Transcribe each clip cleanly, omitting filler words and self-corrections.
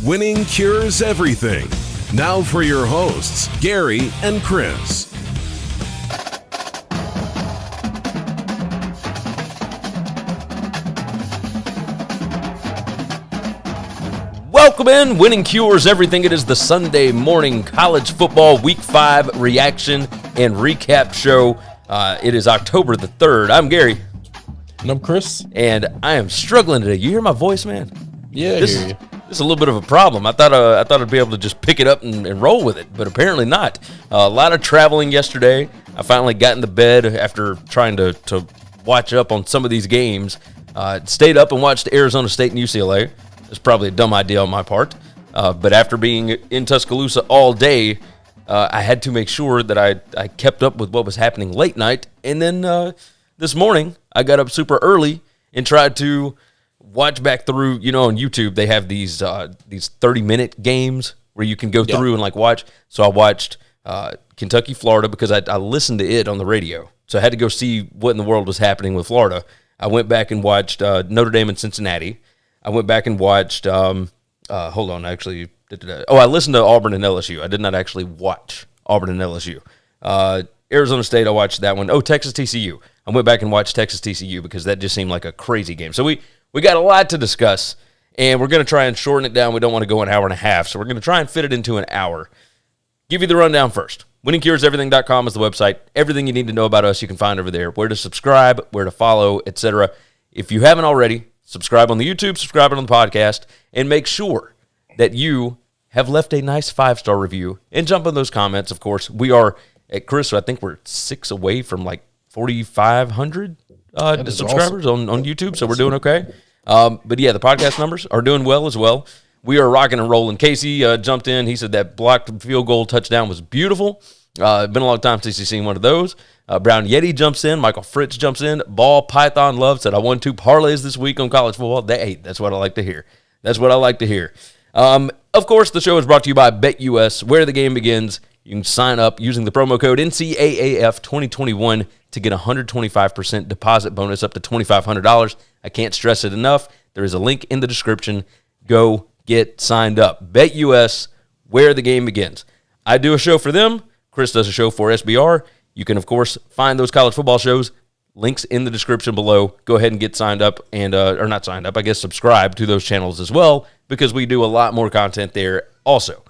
Winning cures everything. Now for your hosts, Gary and Chris. Welcome in. Winning cures everything. It is the Sunday morning college football week 5 reaction and recap show. It is October the 3rd. I'm Gary. And I'm Chris. And I am struggling today. You hear my voice, man? Yeah, This is a little bit of a problem. I thought I'd be able to just pick it up and roll with it, but apparently not. A lot of traveling yesterday. I finally got into bed after trying to watch up on some of these games. Stayed up and watched Arizona State and UCLA. It's probably a dumb idea on my part, but after being in Tuscaloosa all day, I had to make sure that I kept up with what was happening late night. And then this morning, I got up super early and tried to watch back through. You know, on YouTube they have these 30-minute games where you can go through and like watch. So I watched Kentucky, Florida, because I listened to it on the radio. So I had to go see what in the world was happening with Florida. I went back and watched Notre Dame and Cincinnati. I went back and watched, I listened to Auburn and LSU. I did not actually watch Auburn and LSU. Arizona State, I watched that one. Oh, Texas TCU. I went back and watched Texas TCU because that just seemed like a crazy game. So we got a lot to discuss, and we're going to try and shorten it down. We don't want to go an hour and a half, so we're going to try and fit it into an hour. Give you the rundown first. WinningCuresEverything.com is the website. Everything you need to know about us you can find over there. Where to subscribe, where to follow, etc. If you haven't already, subscribe on the YouTube, subscribe on the podcast, and make sure that you have left a nice 5-star review and jump in those comments, of course. We are at Chris, so I think we're 6 away from like 4,500 subscribers on YouTube, so we're doing okay. But yeah, the podcast numbers are doing well as well. We are rocking and rolling. Casey jumped in. He said that blocked field goal touchdown was beautiful. Been a long time since he's seen one of those. Brown Yeti jumps in. Michael Fritz jumps in. Ball Python Love said, I won 2 parlays this week on college football. That's what I like to hear. That's what I like to hear. Of course, the show is brought to you by BetUS, where the game begins. You can sign up using the promo code NCAAF2021 to get a 125% deposit bonus up to $2,500. I can't stress it enough. There is a link in the description. Go get signed up. BetUS, where the game begins. I do a show for them. Chris does a show for SBR. You can, of course, find those college football shows. Links in the description below. Go ahead and get signed up and, or not signed up, I guess subscribe to those channels as well, because we do a lot more content there also.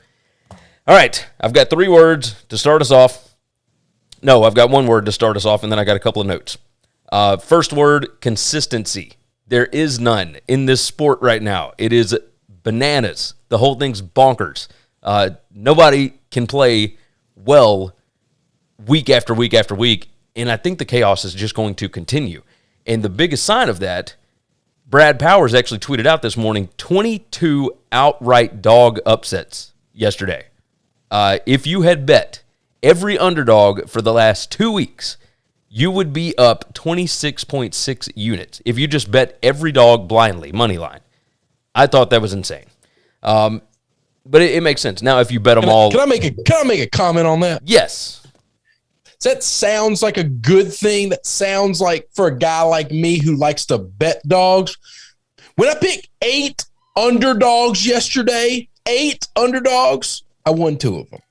All right, I've got 3 words to start us off. No, I've got 1 word to start us off, and then I got a couple of notes. First word, consistency. There is none in this sport right now. It is bananas. The whole thing's bonkers. Nobody can play well week after week after week, and I think the chaos is just going to continue. And the biggest sign of that, Brad Powers actually tweeted out this morning, 22 outright dog upsets yesterday. If you had bet every underdog for the last 2 weeks, you would be up 26.6 units. If you just bet every dog blindly, money line. I thought that was insane. But it makes sense. Now, if you bet them all... Can I make a comment on that? Yes. That sounds like a good thing. That sounds like for a guy like me who likes to bet dogs. When I picked 8 underdogs yesterday, 8 underdogs, I won 2 of them.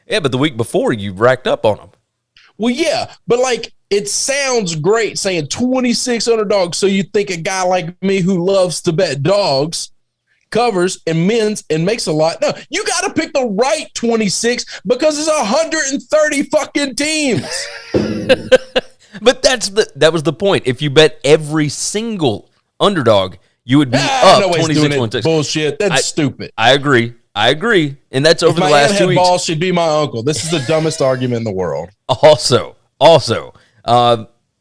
Yeah, but the week before, you racked up on them. Well, yeah, but like it sounds great saying 26 underdogs. So you think a guy like me who loves to bet dogs covers and wins and makes a lot. No, you got to pick the right 26 because it's 130 fucking teams. But that was the point. If you bet every single underdog, you would be up 26.6. Bullshit. That's stupid. I agree. And that's over the last 2 weeks. Balls should be my uncle. This is the dumbest argument in the world. Also,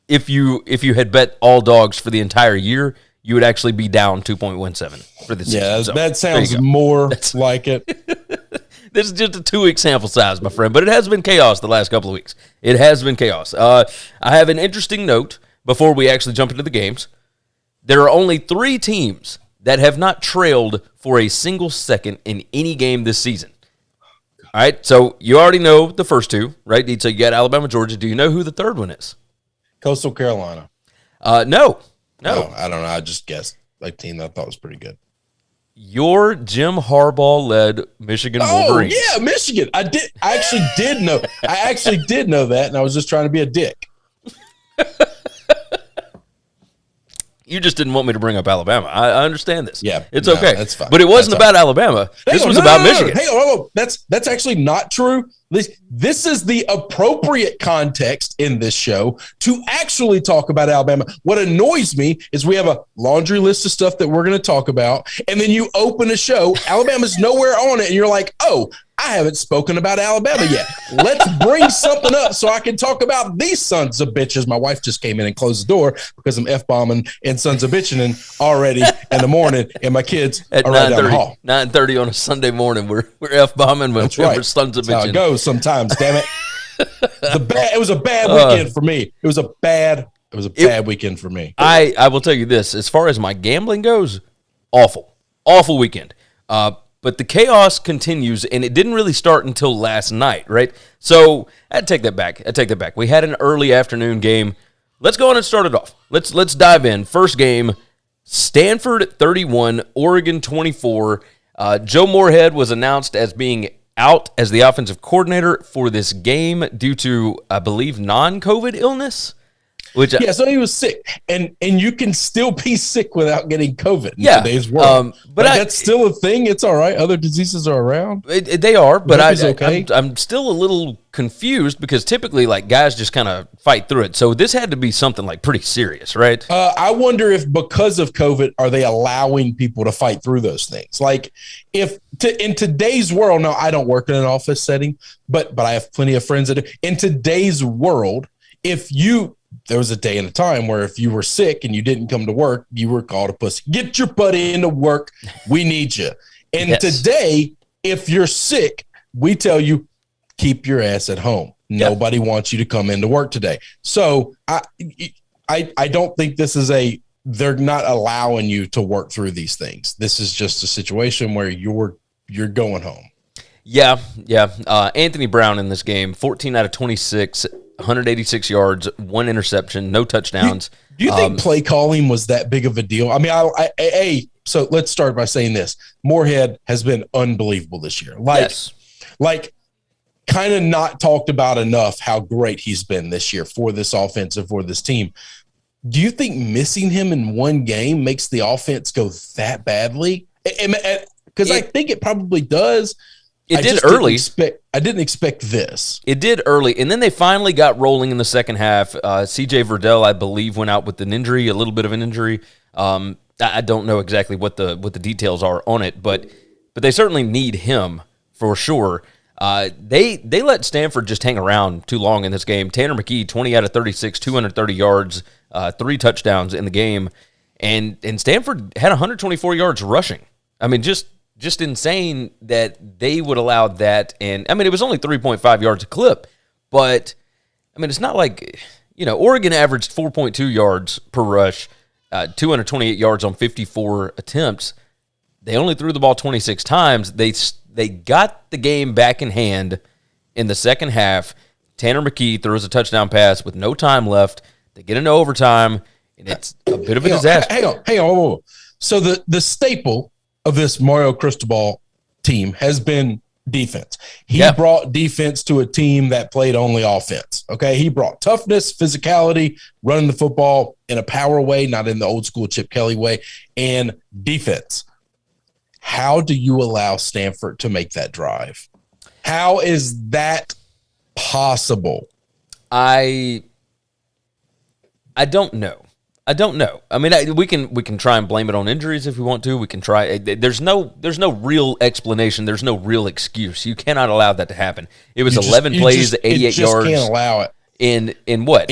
if you had bet all dogs for the entire year, you would actually be down 2.17 for the season. Yeah, so, that sounds more like it. This is just a 2-week sample size, my friend, but it has been chaos the last couple of weeks. It has been chaos. I have an interesting note before we actually jump into the games. There are only 3 teams that have not trailed for a single second in any game this season. All right, so you already know the first 2, right? So you got Alabama, Georgia. Do you know who the third one is? Coastal Carolina. No. I don't know. I just guessed a team that I thought was pretty good. your Jim Harbaugh-led Michigan Wolverines. Oh, yeah, Michigan. I actually did know that, and I was just trying to be a dick. You just didn't want me to bring up Alabama. I understand this. Yeah. It's okay. That's fine. But it wasn't about Alabama. This was about Michigan. Hang on. That's actually not true. This is the appropriate context in this show to actually talk about Alabama. What annoys me is we have a laundry list of stuff that we're going to talk about, and then you open a show, Alabama's nowhere on it, and you're like, oh, I haven't spoken about Alabama yet. Let's bring something up so I can talk about these sons of bitches. My wife just came in and closed the door because I'm F-bombing and sons of bitching already in the morning, and my kids at are right down the hall. 9:30 on a Sunday morning, we're F-bombing when we're sons of bitching. That's how it goes sometimes, damn it. It was a bad weekend for me. It was a bad weekend for me. I will tell you this, as far as my gambling goes, awful weekend. But the chaos continues, and it didn't really start until last night, right? So I'd take that back. We had an early afternoon game. Let's go on and start it off. Let's dive in. First game, Stanford 31, Oregon 24. Joe Moorhead was announced as being out as the offensive coordinator for this game due to, I believe, non-COVID illness. So he was sick, and you can still be sick without getting COVID in today's world. But that's still a thing. It's all right. Other diseases are around. They are, but okay. I'm still a little confused because typically, like, guys just kind of fight through it. So this had to be something like pretty serious, right? I wonder if because of COVID, are they allowing people to fight through those things? Like, in today's world, now I don't work in an office setting, but I have plenty of friends that do. In today's world, there was a day and a time where if you were sick and you didn't come to work, you were called a pussy. Get your butt into work. We need you. And today, if you're sick, we tell you, keep your ass at home. Nobody wants you to come into work today. So I don't think this is they're not allowing you to work through these things. This is just a situation where you're going home. Yeah. Anthony Brown in this game, 14 out of 26, 186 yards, 1 interception, no touchdowns. Do you think play calling was that big of a deal? I mean, so let's start by saying this. Moorhead has been unbelievable this year. Like kind of not talked about enough how great he's been this year for this offense and for this team. Do you think missing him in one game makes the offense go that badly? Because I think it probably does. It did early. I didn't expect this. It did early, and then they finally got rolling in the second half. C.J. Verdell, I believe, went out with a little bit of an injury. I don't know exactly what the details are on it, but they certainly need him for sure. They let Stanford just hang around too long in this game. Tanner McKee, 20 out of 36, 230 yards, 3 touchdowns in the game, and Stanford had 124 yards rushing. I mean, just insane that they would allow that. And, I mean, it was only 3.5 yards a clip. But, I mean, it's not like, Oregon averaged 4.2 yards per rush, 228 yards on 54 attempts. They only threw the ball 26 times. They got the game back in hand in the second half. Tanner McKee throws a touchdown pass with no time left. They get into overtime, and it's a bit of a disaster. Hang on. So the staple of this Mario Cristobal team has been defense. He brought defense to a team that played only offense. Okay. He brought toughness, physicality, running the football in a power way, not in the old school Chip Kelly way, and defense. How do you allow Stanford to make that drive? How is that possible? I don't know. I mean, we can try and blame it on injuries if we want to. We can try. There's no real explanation. There's no real excuse. You cannot allow that to happen. It was 11 plays, 88 yards. You can't allow it. In what?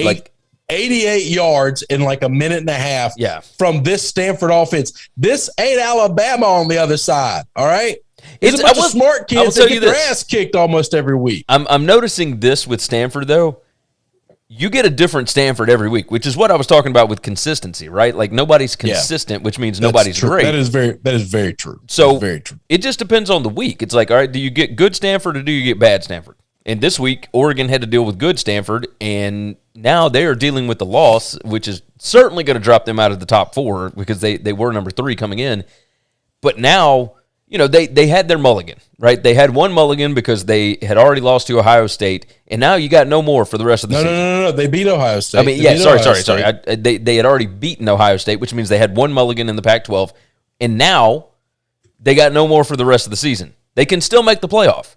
88 yards in like a minute and a half from this Stanford offense. This ain't Alabama on the other side, all right? It's a bunch of smart kids that get their ass kicked almost every week. I'm noticing this with Stanford, though. You get a different Stanford every week, which is what I was talking about with consistency, right? Like nobody's consistent, which means nobody's great. That is very true. So very true. It just depends on the week. It's like, all right, do you get good Stanford or do you get bad Stanford? And this week, Oregon had to deal with good Stanford, and now they are dealing with the loss, which is certainly going to drop them out of the top 4 because they were number 3 coming in. But now, they had their mulligan, right? They had one mulligan because they had already lost to Ohio State, and now you got no more for the rest of the season. No. They beat Ohio State. I mean, sorry. They had already beaten Ohio State, which means they had one mulligan in the Pac-12, and now they got no more for the rest of the season. They can still make the playoff,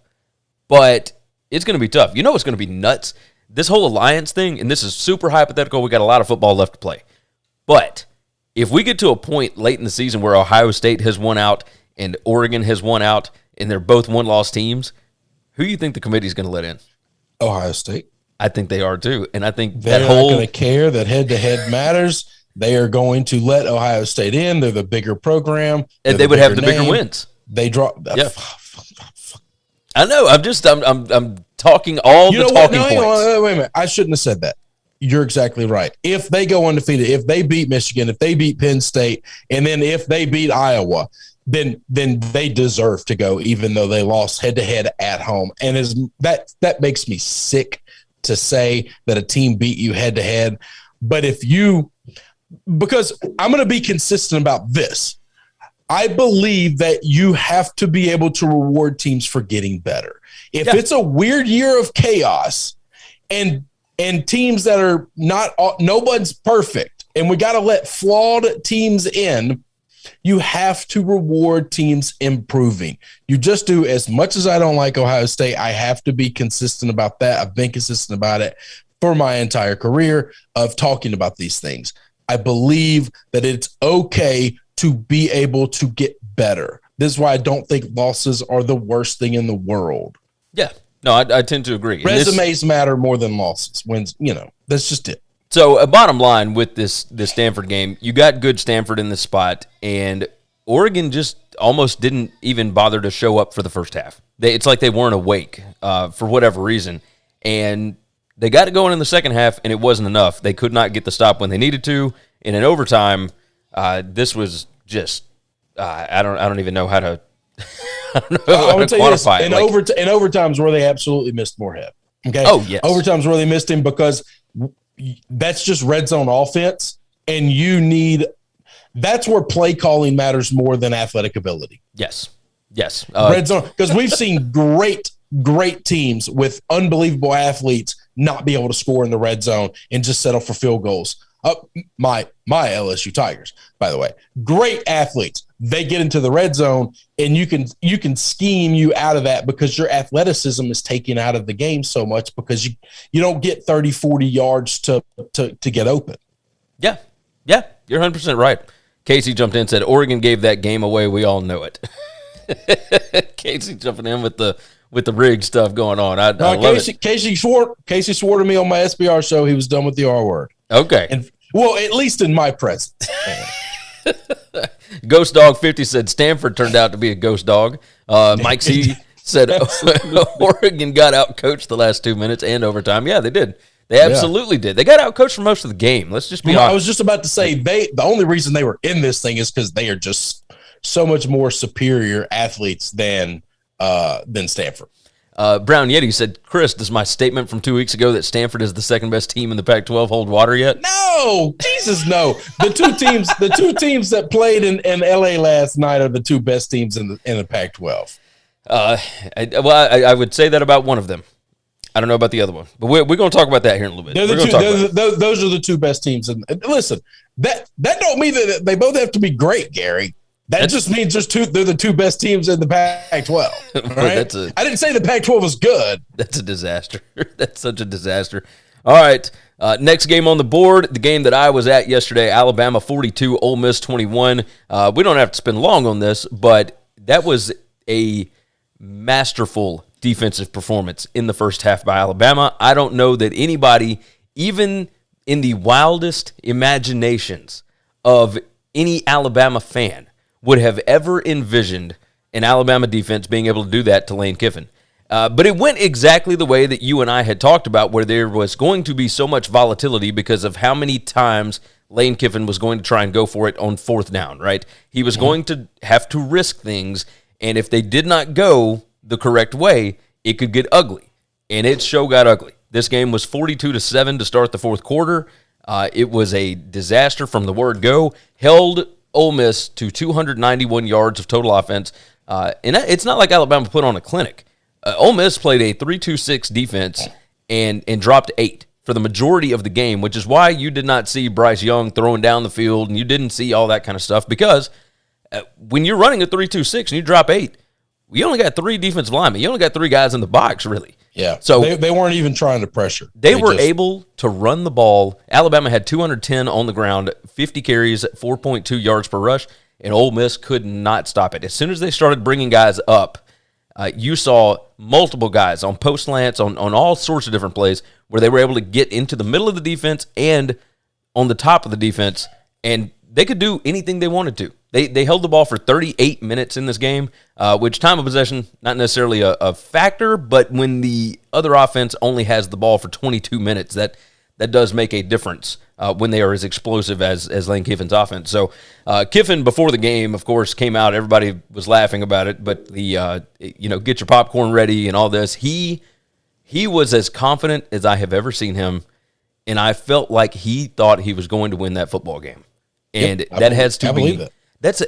but it's going to be tough. You know what's going to be nuts? This whole alliance thing, and this is super hypothetical. We got a lot of football left to play. But if we get to a point late in the season where Ohio State has won out and Oregon has won out and they're both one-loss teams, who do you think the committee is going to let in? Ohio State. I think they are too. And I think they're not going to care that head-to-head matters. They are going to let Ohio State in. They're the bigger program. And they would have the bigger wins. They draw. Yeah. I know. I'm talking all the talking points. Wait a minute. I shouldn't have said that. You're exactly right. If they go undefeated, if they beat Michigan, if they beat Penn State, and then if they beat Iowa, then they deserve to go, even though they lost head-to-head at home. And that makes me sick to say that a team beat you head-to-head. But because I'm going to be consistent about this. I believe that you have to be able to reward teams for getting better. If it's a weird year of chaos and teams that are nobody's perfect, and we got to let flawed teams in, you have to reward teams improving. You just do. As much as I don't like Ohio State, I have to be consistent about that. I've been consistent about it for my entire career of talking about these things. I believe that it's okay to be able to get better. This is why I don't think losses are the worst thing in the world. Yeah. No, I tend to agree. Resumes matter more than losses. That's just it. So, bottom line with this Stanford game, you got good Stanford in the spot, and Oregon just almost didn't even bother to show up for the first half. It's like they weren't awake for whatever reason, and they got it going in the second half, and it wasn't enough. They could not get the stop when they needed to, and in overtime, this was just I don't even know how to. I don't know how to quantify it. In overtimes where they absolutely missed Moorhead. Okay. Oh yes. Overtimes where they missed him because that's just red zone offense, and that's where play calling matters more than athletic ability. Yes. Red zone, because we've seen great teams with unbelievable athletes not be able to score in the red zone and just settle for field goals. My LSU Tigers, by the way, great athletes. They get into the red zone, and you can scheme you out of that because your athleticism is taken out of the game so much because you don't get 30, 40 yards to get open. Yeah, you're 100% right. Casey jumped in and said, Oregon gave that game away. We all know it. Casey jumping in with the rig stuff going on. I love it. Casey swore to me on my SBR show he was done with the R word. Okay. Well, at least in my presence. Ghost Dog 50 said Stanford turned out to be a ghost dog. Mike C said Oregon got out coached the last 2 minutes and overtime. Yeah, they did. They absolutely did. They got out coached for most of the game. Let's just be honest. I was just about to say the only reason they were in this thing is because they are just so much more superior athletes than Stanford. Brown Yeti said, Chris, does my statement from 2 weeks ago that Stanford is the second best team in the Pac-12 hold water yet? No, Jesus, no. The two teams that played in LA last night are the two best teams in the Pac-12. I would say that about one of them. I don't know about the other one, but we're going to talk about that here in a little bit. Those are the two best teams. And listen, that don't mean that they both have to be great, Gary. That just means they're the two best teams in the Pac-12. Right? I didn't say the Pac-12 was good. That's a disaster. That's such a disaster. All right, next game on the board, the game that I was at yesterday, Alabama 42, Ole Miss 21. We don't have to spend long on this, but that was a masterful defensive performance in the first half by Alabama. I don't know that anybody, even in the wildest imaginations of any Alabama fan, would have ever envisioned an Alabama defense being able to do that to Lane Kiffin. But it went exactly the way that you and I had talked about, where there was going to be so much volatility because of how many times Lane Kiffin was going to try and go for it on fourth down, right? He was going to have to risk things, and if they did not go the correct way, it could get ugly. And it sure got ugly. This game was 42-7 to start the fourth quarter. It was a disaster from the word go. Held Ole Miss to 291 yards of total offense. And it's not like Alabama put on a clinic. Ole Miss played a 3-2-6 defense and dropped 8 for the majority of the game, which is why you did not see Bryce Young throwing down the field and you didn't see all that kind of stuff, because when you're running a 3-2-6 and you drop 8, you only got 3 defensive linemen. You only got 3 guys in the box, really. Yeah. So they weren't even trying to pressure. They were able to run the ball. Alabama had 210 on the ground, 50 carries, 4.2 yards per rush, and Ole Miss could not stop it. As soon as they started bringing guys up, you saw multiple guys on post slants, on all sorts of different plays where they were able to get into the middle of the defense and on the top of the defense, and they could do anything they wanted to. They held the ball for 38 minutes in this game, which time of possession, not necessarily a factor, but when the other offense only has the ball for 22 minutes, that does make a difference when they are as explosive as Lane Kiffin's offense. So Kiffin, before the game, of course, came out. Everybody was laughing about it, but the get your popcorn ready and all this. He was as confident as I have ever seen him, and I felt like he thought he was going to win that football game. And that has to be – that's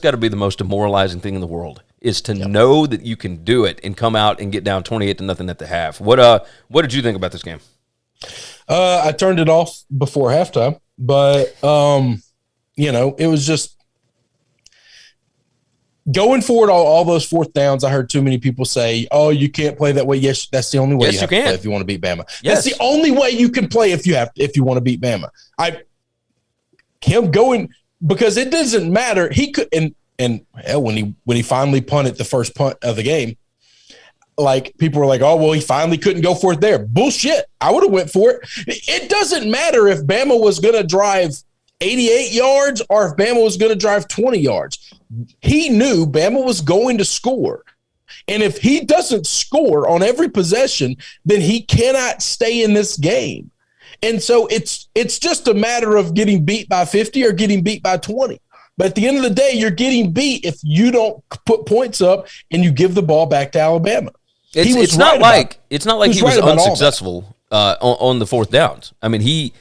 got to be the most demoralizing thing in the world, is to know that you can do it and come out and get down 28-0 at the half. What did you think about this game? I turned it off before halftime, but it was just going forward. All those fourth downs, I heard too many people say, "Oh, you can't play that way." Yes, that's the only way you have to play if you want to beat Bama. Yes. That's the only way you can play if you want to beat Bama. Him going. Because it doesn't matter. He could, and hell, when he finally punted the first punt of the game, like people were like, "Oh, well, he finally couldn't go for it there." Bullshit. I would have went for it. It doesn't matter if Bama was going to drive 88 yards or if Bama was going to drive 20 yards. He knew Bama was going to score. And if he doesn't score on every possession, then he cannot stay in this game. And so it's just a matter of getting beat by 50 or getting beat by 20. But at the end of the day, you're getting beat if you don't put points up and you give the ball back to Alabama. It's not like he was unsuccessful on the fourth downs. I mean, he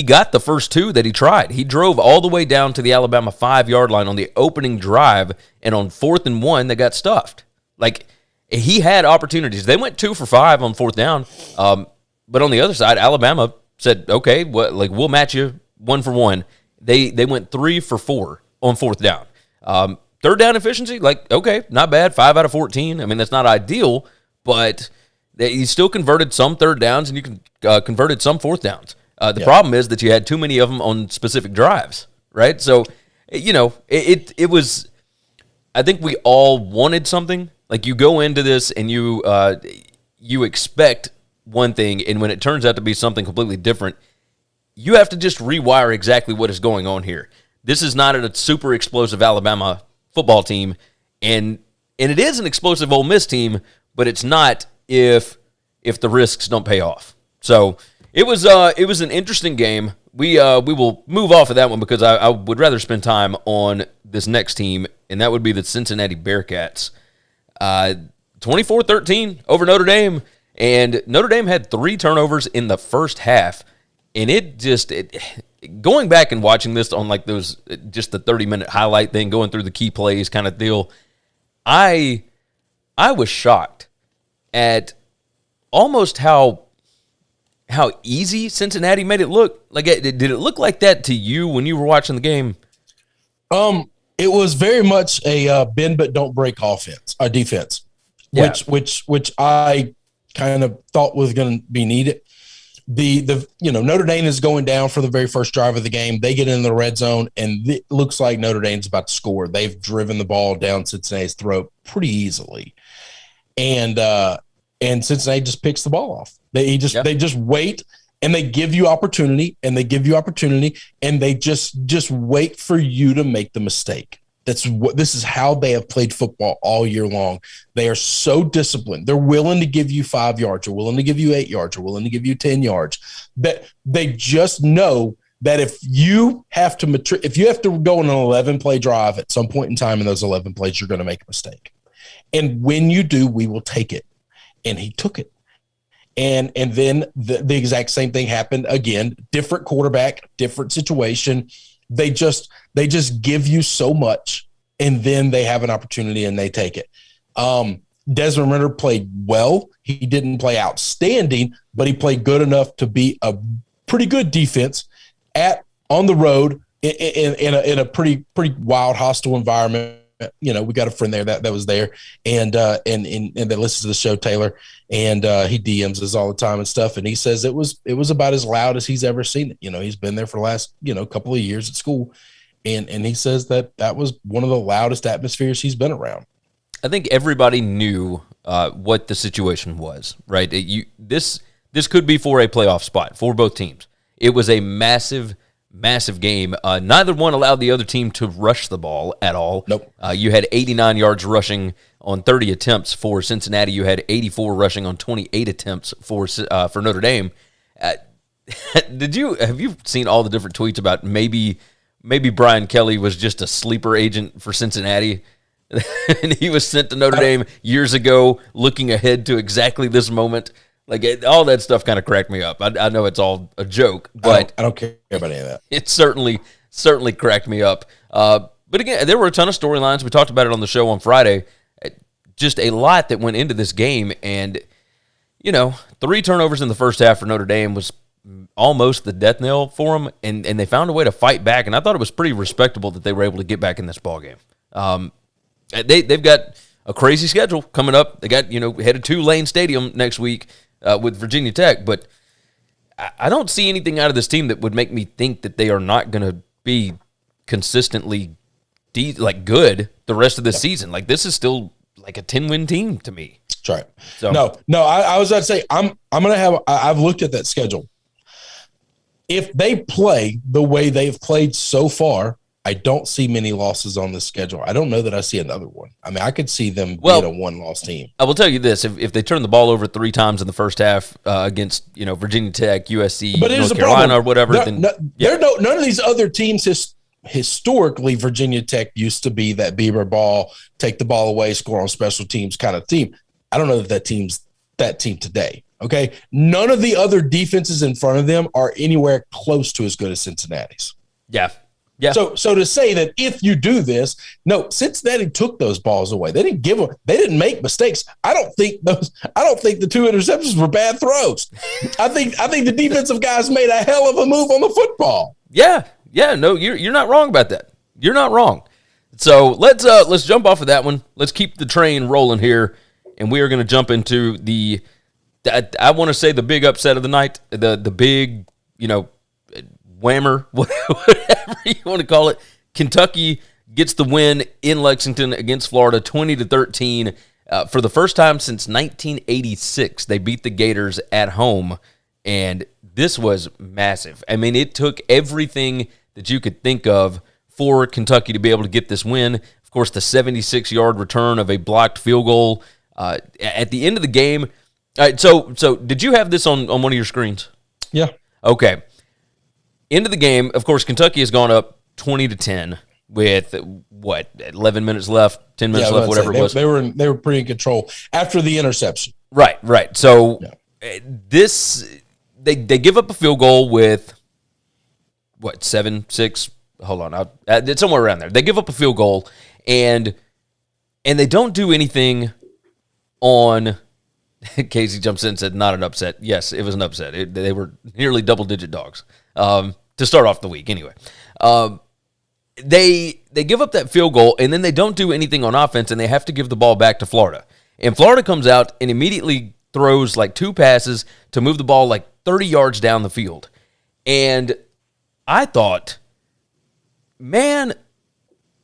got the first 2 that he tried. He drove all the way down to the Alabama 5-yard line on the opening drive, and on 4th and 1, they got stuffed. Like, he had opportunities. They went 2 for 5 on 4th down. But on the other side, Alabama said, okay, we'll match you 1 for 1. They went 3 for 4 on 4th down. Third down efficiency, okay, not bad, 5 out of 14. I mean, that's not ideal, but he still converted some third downs, and you converted some 4th downs. The problem is that you had too many of them on specific drives, right? So, it was – I think we all wanted something. Like, you go into this and you expect – one thing, and when it turns out to be something completely different, you have to just rewire exactly what is going on here. This is not a super explosive Alabama football team, and it is an explosive Ole Miss team, but it's not if the risks don't pay off. So it was an interesting game. We will move off of that one because I would rather spend time on this next team, and that would be the Cincinnati Bearcats. 24-13 over Notre Dame. And Notre Dame had 3 turnovers in the first half, and going back and watching this on those just the 30-minute highlight thing, going through the key plays kind of deal, I was shocked at almost how easy Cincinnati made it look. Like, did it look like that to you when you were watching the game? It was very much a bend but don't break defense, which I kind of thought was going to be needed. Notre Dame is going down for the very first drive of the game. They get in the red zone, and it looks like Notre Dame's about to score. They've driven the ball down Cincinnati's throat pretty easily, and Cincinnati just picks the ball off. They just wait, and they give you opportunity, and they just wait for you to make the mistake. This is how they have played football all year long. They are so disciplined. They're willing to give you 5 yards, or willing to give you 8 yards, or willing to give you 10 yards. That they just know that if you have to go on an 11-play drive at some point in time in those 11 plays, you're going to make a mistake. And when you do, we will take it. And he took it. And then the exact same thing happened again. Different quarterback, different situation. They just give you so much, and then they have an opportunity and they take it. Desmond Ritter played well. He didn't play outstanding, but he played good enough to be a pretty good defense on the road in a pretty wild, hostile environment. You know, we got a friend there that was there, and that listens to the show, Taylor, and he DMs us all the time and stuff. And he says it was about as loud as he's ever seen it. You know, he's been there for the last couple of years at school, and he says that was one of the loudest atmospheres he's been around. I think everybody knew what the situation was, right? This could be for a playoff spot for both teams. It was a massive game. Neither one allowed the other team to rush the ball at all. Nope. You had 89 yards rushing on 30 attempts for Cincinnati. You had 84 rushing on 28 attempts for Notre Dame. Have you seen all the different tweets about maybe Brian Kelly was just a sleeper agent for Cincinnati? And he was sent to Notre Dame years ago, looking ahead to exactly this moment. Like, all that stuff kind of cracked me up. I know it's all a joke, but I don't care about any of that. It certainly cracked me up. But again, there were a ton of storylines. We talked about it on the show on Friday. Just a lot that went into this game, and 3 turnovers in the first half for Notre Dame was almost the death knell for them, and they found a way to fight back. And I thought it was pretty respectable that they were able to get back in this ballgame. They've got a crazy schedule coming up. They got, headed to Lane Stadium next week with Virginia Tech, but I don't see anything out of this team that would make me think that they are not going to be consistently good the rest of the season. Like, this is still like a 10-win team to me. That's right. So, no, I was about to say I've looked at that schedule. If they play the way they've played so far, I don't see many losses on the schedule. I don't know that I see another one. I mean, I could see them being a one-loss team. I will tell you this: if they turn the ball over 3 times in the first half against Virginia Tech, USC, North Carolina, or whatever, none of these other teams historically. Virginia Tech used to be that Beaver ball, take the ball away, score on special teams kind of team. I don't know that team's that team today. Okay, none of the other defenses in front of them are anywhere close to as good as Cincinnati's. Yeah. Yeah. So to say that if you do this, no, Cincinnati took those balls away. They didn't give them. They didn't make mistakes. I don't think the 2 interceptions were bad throws. I think the defensive guys made a hell of a move on the football. Yeah. No, you're not wrong about that. You're not wrong. So let's jump off of that one. Let's keep the train rolling here, and we are going to jump into I want to say the big upset of the night, the big whammer, whatever you want to call it. Kentucky gets the win in Lexington against Florida, 20-13. For the first time since 1986, they beat the Gators at home, and this was massive. I mean, it took everything that you could think of for Kentucky to be able to get this win. Of course, the 76-yard return of a blocked field goal at the end of the game. All right, so did you have this on one of your screens? Yeah. Okay. End of the game, of course, Kentucky has gone up 20-10 with 11 minutes left, 10 minutes left, whatever it was. They were pretty in control after the interception. Right. So they give up a field goal with 7-6. Hold on, it's somewhere around there. They give up a field goal and they don't do anything on. Casey jumps in and said, not an upset. Yes, it was an upset. They were nearly double-digit dogs to start off the week anyway. They give up that field goal, and then they don't do anything on offense, and they have to give the ball back to Florida. And Florida comes out and immediately throws 2 passes to move the ball 30 yards down the field. And I thought, man,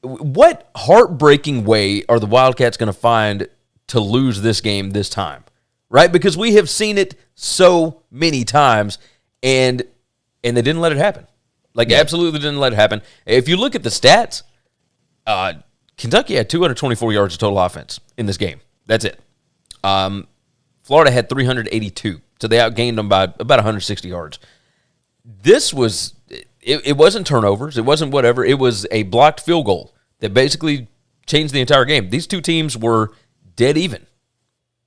what heartbreaking way are the Wildcats going to find to lose this game this time? Right? Because we have seen it so many times, and they didn't let it happen. Absolutely didn't let it happen. If you look at the stats, Kentucky had 224 yards of total offense in this game. That's it. Florida had 382, so they outgained them by about 160 yards. This was it wasn't turnovers. It wasn't whatever. It was a blocked field goal that basically changed the entire game. These two teams were dead even.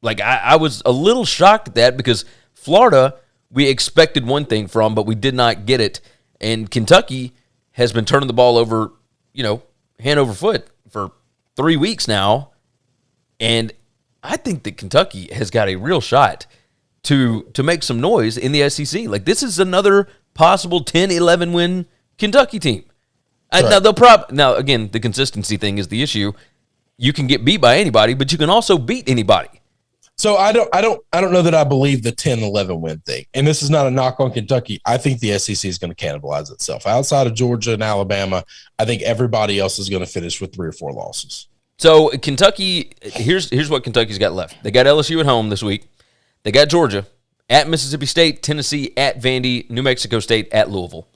I was a little shocked at that because Florida, we expected one thing from, but we did not get it. And Kentucky has been turning the ball over, hand over foot for 3 weeks now. And I think that Kentucky has got a real shot to make some noise in the SEC. Like, this is another possible 10-11 win Kentucky team. Right. Now, again, the consistency thing is the issue. You can get beat by anybody, but you can also beat anybody. So I don't know that I believe the 10-11 win thing. And this is not a knock on Kentucky. I think the SEC is going to cannibalize itself. Outside of Georgia and Alabama, I think everybody else is going to finish with 3 or 4 losses. So Kentucky, here's what Kentucky's got left. They got LSU at home this week. They got Georgia at Mississippi State, Tennessee at Vandy, New Mexico State at Louisville.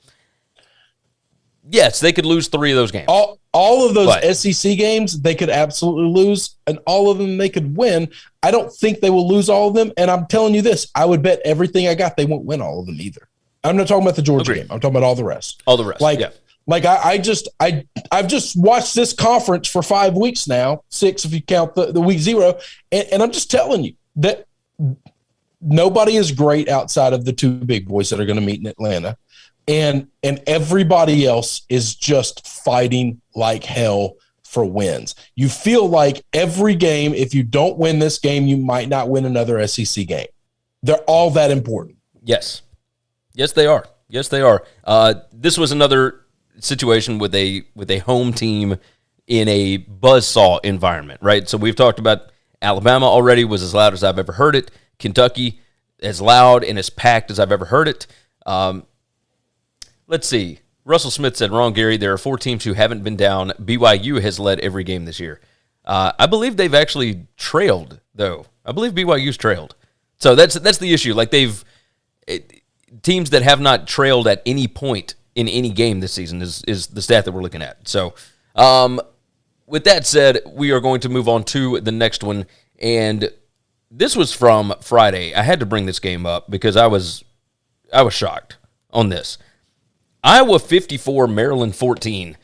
Yes, they could lose 3 of those games. All of those SEC games, they could absolutely lose, and all of them they could win. I don't think they will lose all of them, and I'm telling you this, I would bet everything I got they won't win all of them either. I'm not talking about the Georgia game. I'm talking about all the rest. All the rest, I've just watched this conference for 5 weeks now, 6 if you count the week 0, and I'm just telling you that nobody is great outside of the 2 big boys that are going to meet in Atlanta. And everybody else is just fighting like hell for wins. You feel like every game, if you don't win this game, you might not win another SEC game. They're all that important. Yes. Yes, they are. Yes, they are. This was another situation with a home team in a buzzsaw environment, right? So we've talked about Alabama already was as loud as I've ever heard it. Kentucky, as loud and as packed as I've ever heard it. Let's see. Russell Smith said, wrong, Gary. There are 4 teams who haven't been down. BYU has led every game this year. I believe they've actually trailed, though. I believe BYU's trailed. So that's the issue. Like, teams that have not trailed at any point in any game this season is the stat that we're looking at. So, with that said, we are going to move on to the next one. And this was from Friday. I had to bring this game up because I was shocked on this. Iowa 54, Maryland 14.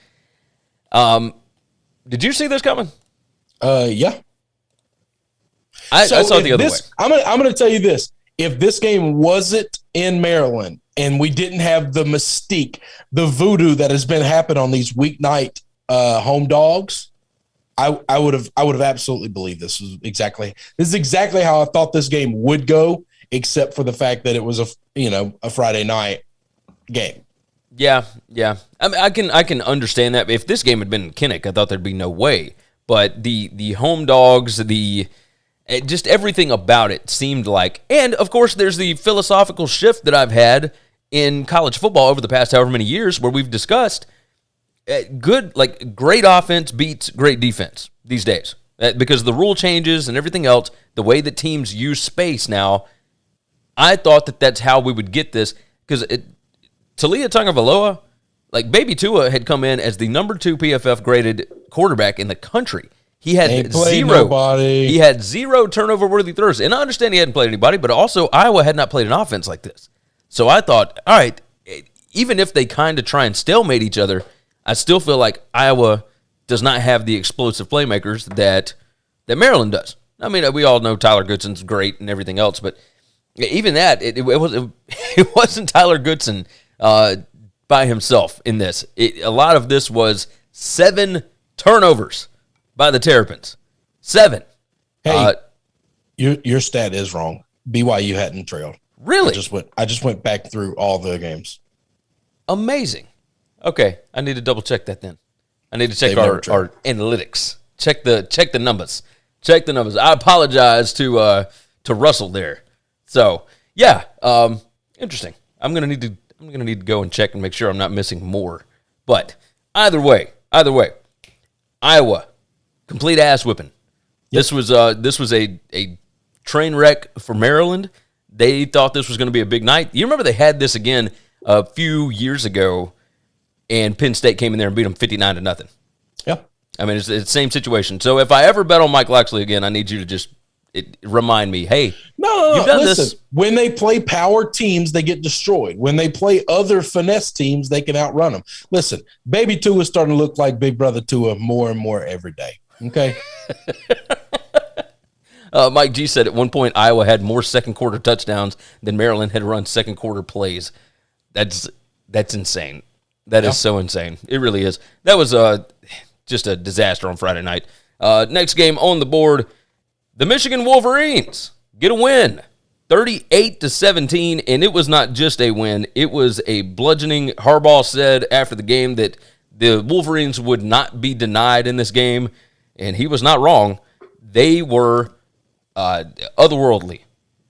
Did you see this coming? Yeah. I saw it the other way. I'm going to tell you this. If this game wasn't in Maryland and we didn't have the mystique, the voodoo that has been happening on these weeknight home dogs, I would have absolutely believed this is exactly how I thought this game would go, except for the fact that it was a Friday night game. Yeah. I mean, I can understand that. If this game had been in Kinnick, I thought there'd be no way. But the home dogs, just everything about it seemed like, and of course, there's the philosophical shift that I've had in college football over the past however many years, where we've discussed great offense beats great defense these days because the rule changes and everything else. The way that teams use space now, I thought that's how we would get this because Talia Tagovailoa, like Baby Tua, had come in as the number 2 PFF graded quarterback in the country. He had zero turnover worthy throws. And I understand he hadn't played anybody, but also Iowa had not played an offense like this. So I thought, all right, even if they kind of try and stalemate each other, I still feel like Iowa does not have the explosive playmakers that Maryland does. I mean, we all know Tyler Goodson's great and everything else, but even that, it wasn't Tyler Goodson by himself in this. A lot of this was 7 turnovers by the Terrapins. 7. Hey, your stat is wrong. BYU hadn't trailed. Really? I just went back through all the games. Amazing. Okay, I need to double check that then. I need to check our analytics. Check the numbers. Check the numbers. I apologize to Russell there. So yeah, interesting. I'm gonna need to go and check and make sure I'm not missing more. But either way, Iowa, complete ass whipping. Yep. This was a train wreck for Maryland. They thought this was going to be a big night. You remember they had this again a few years ago, and Penn State came in there and beat them 59-0. Yeah. I mean, it's the same situation. So if I ever bet on Mike Loxley again, I need you to just remind me, hey, you've done this. When they play power teams, they get destroyed. When they play other finesse teams, they can outrun them. Listen, Baby Tua is starting to look like Big Brother Tua more and more every day. Okay. Mike G said at one point Iowa had more second quarter touchdowns than Maryland had run second quarter plays. That's insane. That is so insane. It really is. That was just a disaster on Friday night. Next game on the board, the Michigan Wolverines get a win, 38-17, and it was not just a win. It was a bludgeoning. Harbaugh said after the game that the Wolverines would not be denied in this game, and he was not wrong. They were otherworldly,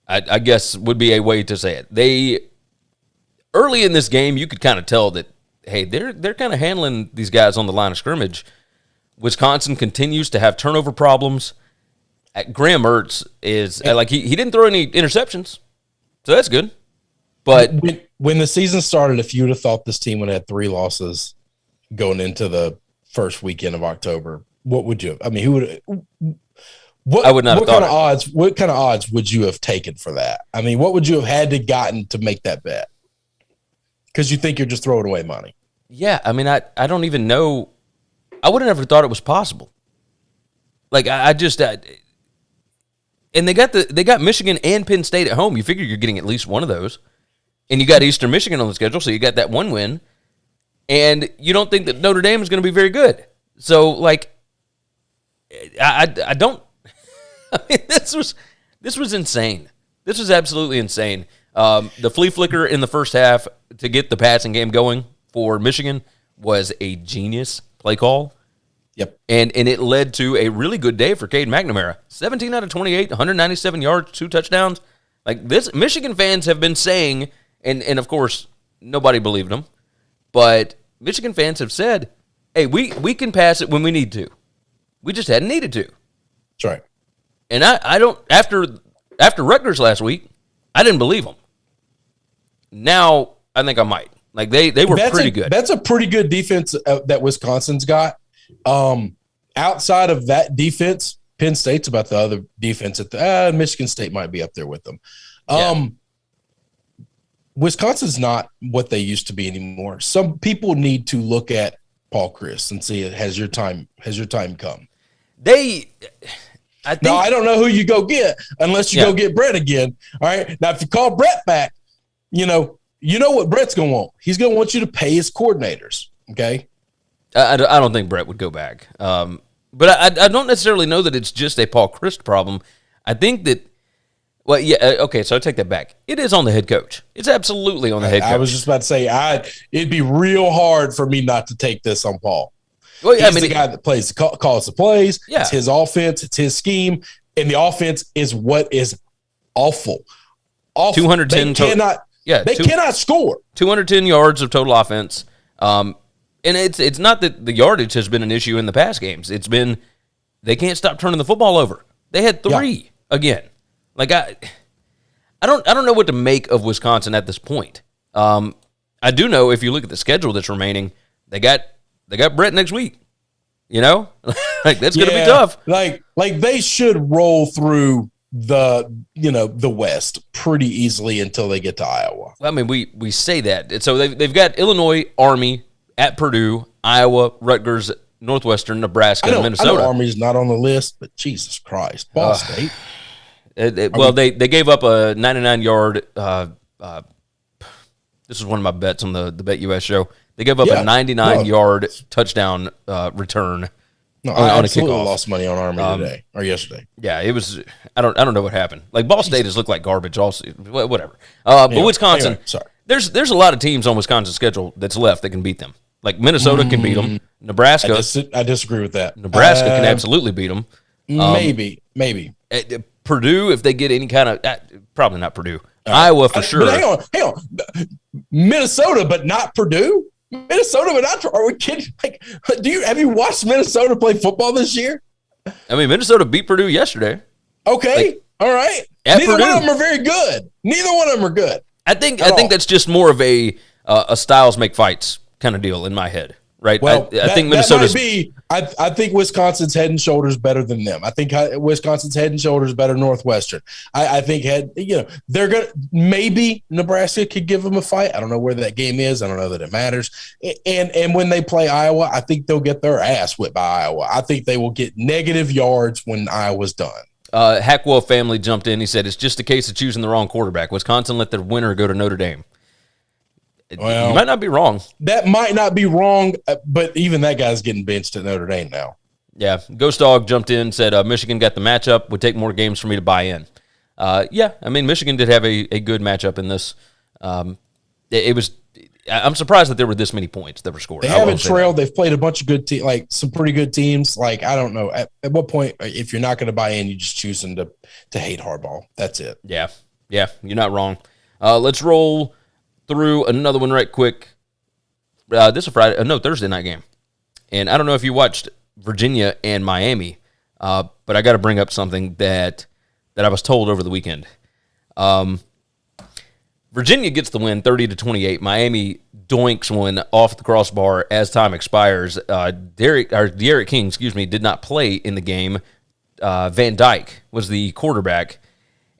I guess would be a way to say it. Early in this game, you could kind of tell that, hey, they're kind of handling these guys on the line of scrimmage. Wisconsin continues to have turnover problems. Graham Mertz is he didn't throw any interceptions, so that's good. But when the season started, if you would have thought this team would have had 3 losses going into the first weekend of October, what would you have? I mean, who would? I would not have thought odds? What kind of odds would you have taken for that? I mean, what would you have had to gotten to make that bet? Because you think you're just throwing away money. Yeah, I mean, I don't even know. I would have never thought it was possible. Like and they got Michigan and Penn State at home. You figure you're getting at least one of those, and you got Eastern Michigan on the schedule, so you got that one win, and you don't think that Notre Dame is going to be very good. So like, I don't. I mean, this was insane. This was absolutely insane. The flea flicker in the first half to get the passing game going for Michigan was a genius play call. Yep. And it led to a really good day for Cade McNamara. 17 out of 28, 197 yards, 2 touchdowns. Like this, Michigan fans have been saying, and of course, nobody believed them, but Michigan fans have said, hey, we can pass it when we need to. We just hadn't needed to. That's right. And I don't, after Rutgers last week, I didn't believe them. Now, I think I might. Like, they were pretty good. That's a pretty good defense that Wisconsin's got. Outside of that defense, Penn State's about the other defense. Michigan State might be up there with them. Wisconsin's not what they used to be anymore. Some people need to look at Paul Chryst and see, has your time come? I don't know who you go get unless you go get Brett again. All right. Now, if you call Brett back, you know what Brett's going to want. He's going to want you to pay his coordinators. Okay. I don't think Brett would go back. But I don't necessarily know that it's just a Paul Chryst problem. I think that, well, yeah, okay, so I take that back. It is on the head coach. It's absolutely on the head coach. I was just about to say, it'd be real hard for me not to take this on Paul. Well, He's the guy that calls the plays. Yeah. It's his offense. It's his scheme. And the offense is what is awful. 210 they cannot score. 210 yards of total offense. And it's not that the yardage has been an issue in the past games. It's been they can't stop turning the football over. They had 3 again. Like I don't know what to make of Wisconsin at this point. I do know if you look at the schedule that's remaining, they got Brett next week. You know, like that's going to be tough. Like they should roll through the West pretty easily until they get to Iowa. I mean, we say that. So they've got Illinois, Army, at Purdue, Iowa, Rutgers, Northwestern, Nebraska, and Minnesota. I know Army's not on the list, but Jesus Christ, Ball State. They gave up a 99-yard. This is one of my bets on the BetUS show. They gave up a 99-yard touchdown return. No, on I a kickoff. Lost money on Army today or yesterday. Yeah, it was. I don't know what happened. Like Ball State has looked like garbage all season. Whatever. But Wisconsin. Sorry. There's a lot of teams on Wisconsin's schedule that's left that can beat them. Like Minnesota can beat them. Nebraska. I disagree with that. Nebraska can absolutely beat them. Maybe. Purdue, if they get any kind of probably not Purdue. Iowa for sure. But hang on. Minnesota, but not Purdue. Minnesota, but not. Are we kidding? Like, have you watched Minnesota play football this year? I mean, Minnesota beat Purdue yesterday. Okay, all right. Neither one of them are very good. Neither one of them are good. I think that's just more of a styles make fights kind of deal in my head, right? Well, I think Minnesota's. That might be. I think Wisconsin's head and shoulders better than them. I think Wisconsin's head and shoulders better than Northwestern. I think they're gonna maybe Nebraska could give them a fight. I don't know where that game is. I don't know that it matters. And when they play Iowa, I think they'll get their ass whipped by Iowa. I think they will get negative yards when Iowa's done. Hackwell family jumped in. He said, it's just a case of choosing the wrong quarterback. Wisconsin let their winner go to Notre Dame. Well, you might not be wrong. That might not be wrong, but even that guy's getting benched at Notre Dame now. Yeah, Ghost Dog jumped in, said Michigan got the matchup. Would take more games for me to buy in. Yeah, I mean, Michigan did have a good matchup in this. It was. I'm surprised that there were this many points that were scored. They haven't trailed. They've played a bunch of good teams, like some pretty good teams. Like, I don't know. At what point, if you're not going to buy in, you're just choosing to hate Harbaugh. That's it. Yeah, you're not wrong. Let's roll through another one right quick. This is a Thursday night game. And I don't know if you watched Virginia and Miami, but I got to bring up something that I was told over the weekend. Virginia gets the win 30-28. Miami doinks one off the crossbar as time expires. De'Aaron King, did not play in the game. Van Dyke was the quarterback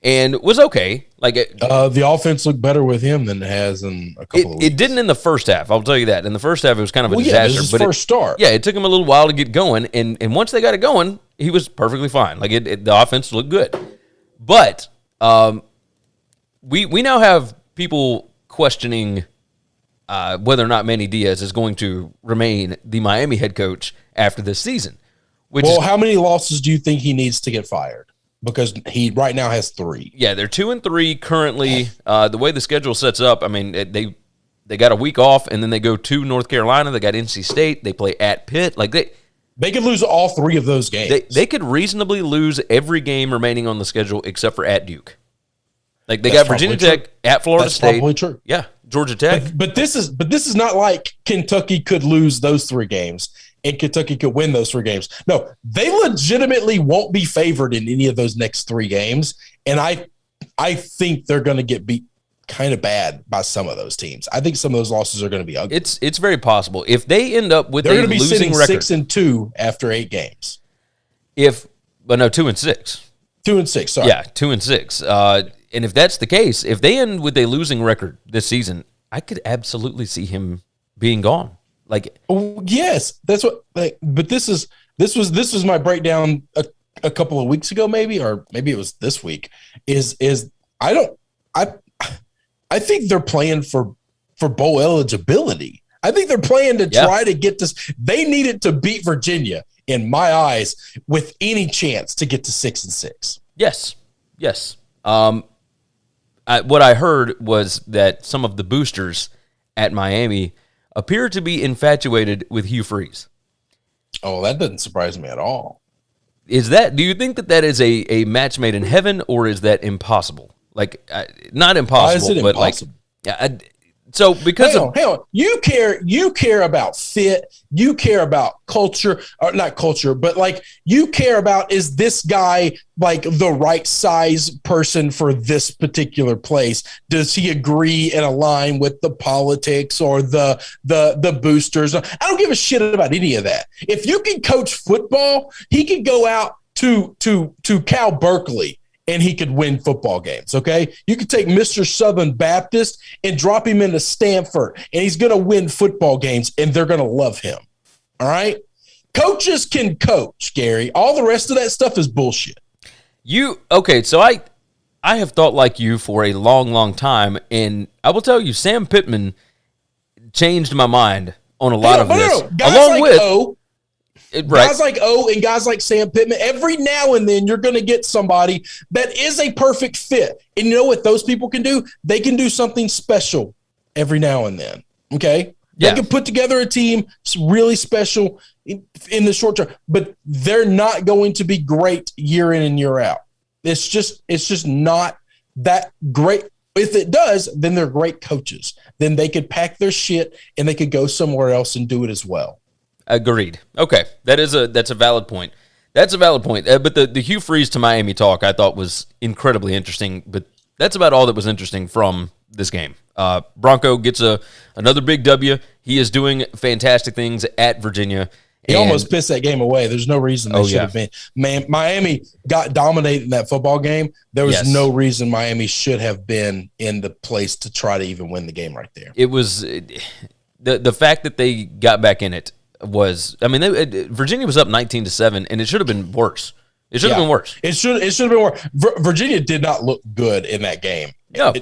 and was okay. The offense looked better with him than it has in a couple of weeks. It didn't in the first half. I'll tell you that. In the first half, it was kind of a disaster. It was his first start. Yeah, it took him a little while to get going, and once they got it going, he was perfectly fine. The offense looked good. But we now have people questioning whether or not Manny Diaz is going to remain the Miami head coach after this season. How many losses do you think he needs to get fired? Because he right now has 3. Yeah, they're 2-3 currently. The way the schedule sets up, I mean, they got a week off, and then they go to North Carolina. They got NC State. They play at Pitt. They could lose all 3 of those games. They could reasonably lose every game remaining on the schedule except for at Duke. They That's got Virginia Tech, at Florida State. That's probably true. Yeah, Georgia Tech. But this is not like Kentucky could lose those 3 games and Kentucky could win those 3 games. No, they legitimately won't be favored in any of those next 3 games, and I think they're going to get beat kind of bad by some of those teams. I think some of those losses are going to be ugly. It's very possible if they end up with they're going to be losing sitting record. 6-2 after 8 games. 2-6. 2-6. Sorry. Yeah, 2-6. And if that's the case, if they end with a losing record this season, I could absolutely see him being gone. Yes, that's what. But this was my breakdown a couple of weeks ago, maybe, or maybe it was this week. I think they're playing for bowl eligibility. I think they're playing to try to get this. They needed to beat Virginia, in my eyes, with any chance to get to 6-6. Yes. What I heard was that some of the boosters at Miami appear to be infatuated with Hugh Freeze. Oh, that doesn't surprise me at all. Do you think that is a match made in heaven, or is that impossible? Not impossible, Why is it but impossible? So because hang on. You care about fit. You care about culture, or not culture, but you care about, is this guy the right size person for this particular place? Does he agree and align with the politics or the boosters? I don't give a shit about any of that. If you can coach football, he can go out to Cal Berkeley and he could win football games, okay? You could take Mr. Southern Baptist and drop him into Stanford, and he's going to win football games, and they're going to love him, all right? Coaches can coach, Gary. All the rest of that stuff is bullshit. So I have thought like you for a long, long time, and I will tell you, Sam Pittman changed my mind on a lot of this. Guys like O and guys like Sam Pittman, every now and then you're going to get somebody that is a perfect fit. And you know what those people can do? They can do something special every now and then, okay? They can put together a team really special in the short term, but they're not going to be great year in and year out. It's just not that great. If it does, then they're great coaches. Then they could pack their shit and they could go somewhere else and do it as well. Agreed. Okay, that's a valid point. That's a valid point. But the Hugh Freeze to Miami talk I thought was incredibly interesting. But that's about all that was interesting from this game. Bronco gets another big W. He is doing fantastic things at Virginia. He almost pissed that game away. There's no reason they should have been. Man, Miami got dominated in that football game. There was no reason Miami should have been in the place to try to even win the game right there. It was the fact that they got back in it. Virginia was up 19-7, and it should have been worse. It should have been worse. It should have been worse. Virginia did not look good in that game. No.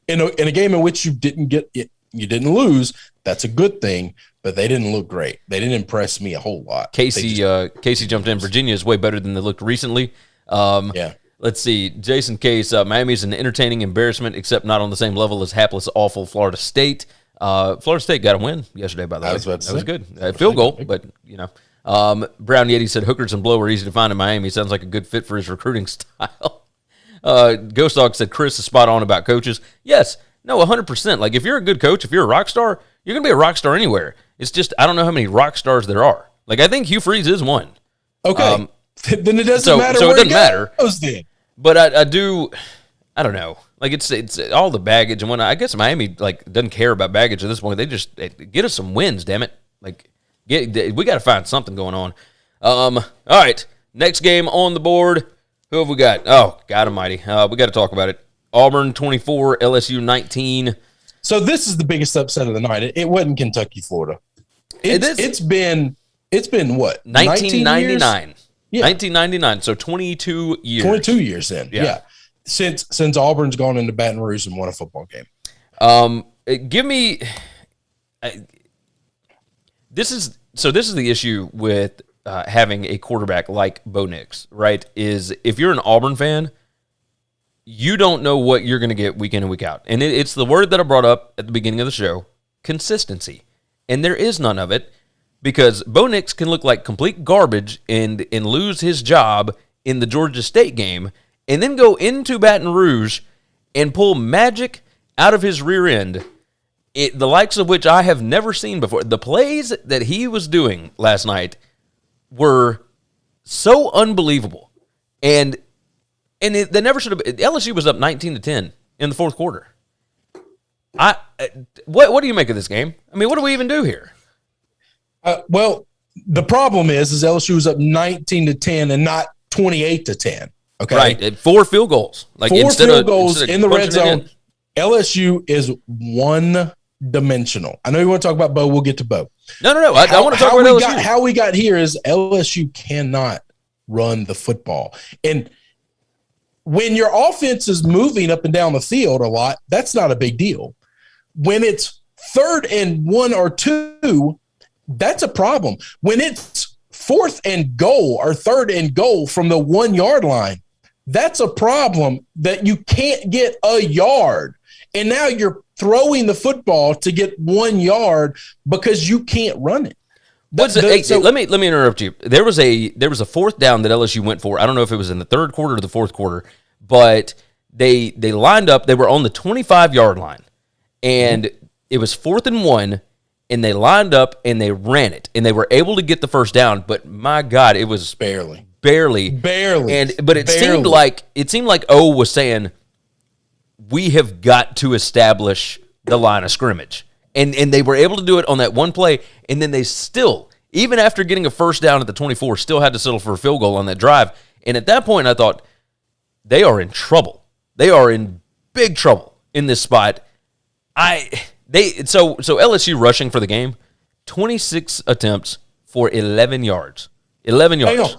In a game in which you didn't get You didn't lose. That's a good thing, but they didn't look great. They didn't impress me a whole lot. Casey jumped in. Virginia is way better than they looked recently. Yeah. Let's see. Jason Case, Miami's an entertaining embarrassment, except not on the same level as hapless, awful Florida State. Florida State got a win yesterday, by the way. That was good. Field goal, but, Brown Yeti said hookers and blow are easy to find in Miami. Sounds like a good fit for his recruiting style. Ghost Dog said Chris is spot on about coaches. Yes. No, 100%. Like, if you're a good coach, if you're a rock star, you're going to be a rock star anywhere. It's just, I don't know how many rock stars there are. Like, I think Hugh Freeze is one. Okay. Then it doesn't matter. So where it doesn't matter. Then. But I don't know. Like, it's all the baggage and whatnot. I guess Miami, like, doesn't care about baggage at this point. They just get us some wins, damn it. Like, we got to find something going on. All right. Next game on the board. Who have we got? Oh, God almighty. We got to talk about it. Auburn 24, LSU 19. So this is the biggest upset of the night. It wasn't Kentucky, Florida. It's been what? 1999. Yeah. 1999. So 22 years. 22 years in. Yeah. Since Auburn's gone into Baton Rouge and won a football game. Give me. This is the issue with having a quarterback like Bo Nix, right? Is if you're an Auburn fan, you don't know what you're going to get week in and week out. And it's the word that I brought up at the beginning of the show, consistency. And there is none of it because Bo Nix can look like complete garbage and lose his job in the Georgia State game and then go into Baton Rouge and pull magic out of his rear end, the likes of which I have never seen before. The plays that he was doing last night were so unbelievable. And they never should have. LSU was up 19-10 in the fourth quarter. What do you make of this game? I mean, what do we even do here? Well, the problem is LSU was up 19-10 and not 28-10. Okay, right. 4 field goals. Like four field goals in the red zone. LSU is one-dimensional. I know you want to talk about Bo. We'll get to Bo. No. I want to talk about LSU. How we got here is LSU cannot run the football. And when your offense is moving up and down the field a lot, that's not a big deal. When it's 3rd and 1 or 2, that's a problem. When it's 4th and goal or 3rd and goal from the 1 yard line, that's a problem that you can't get a yard. And now you're throwing the football to get 1 yard because you can't run it. Let me interrupt you. There was a 4th down that LSU went for. I don't know if it was in the 3rd quarter or the 4th quarter, but they lined up. They were on the 25-yard line, and it was 4th and 1, and they lined up and they ran it, and they were able to get the first down. But my God, it was barely. But it seemed like O was saying, we have got to establish the line of scrimmage. And they were able to do it on that one play, and then they still, even after getting a first down at the 24, still had to settle for a field goal on that drive. And at that point, I thought, they are in trouble. They are in big trouble in this spot. So LSU rushing for the game, 26 attempts for 11 yards. 11 yards.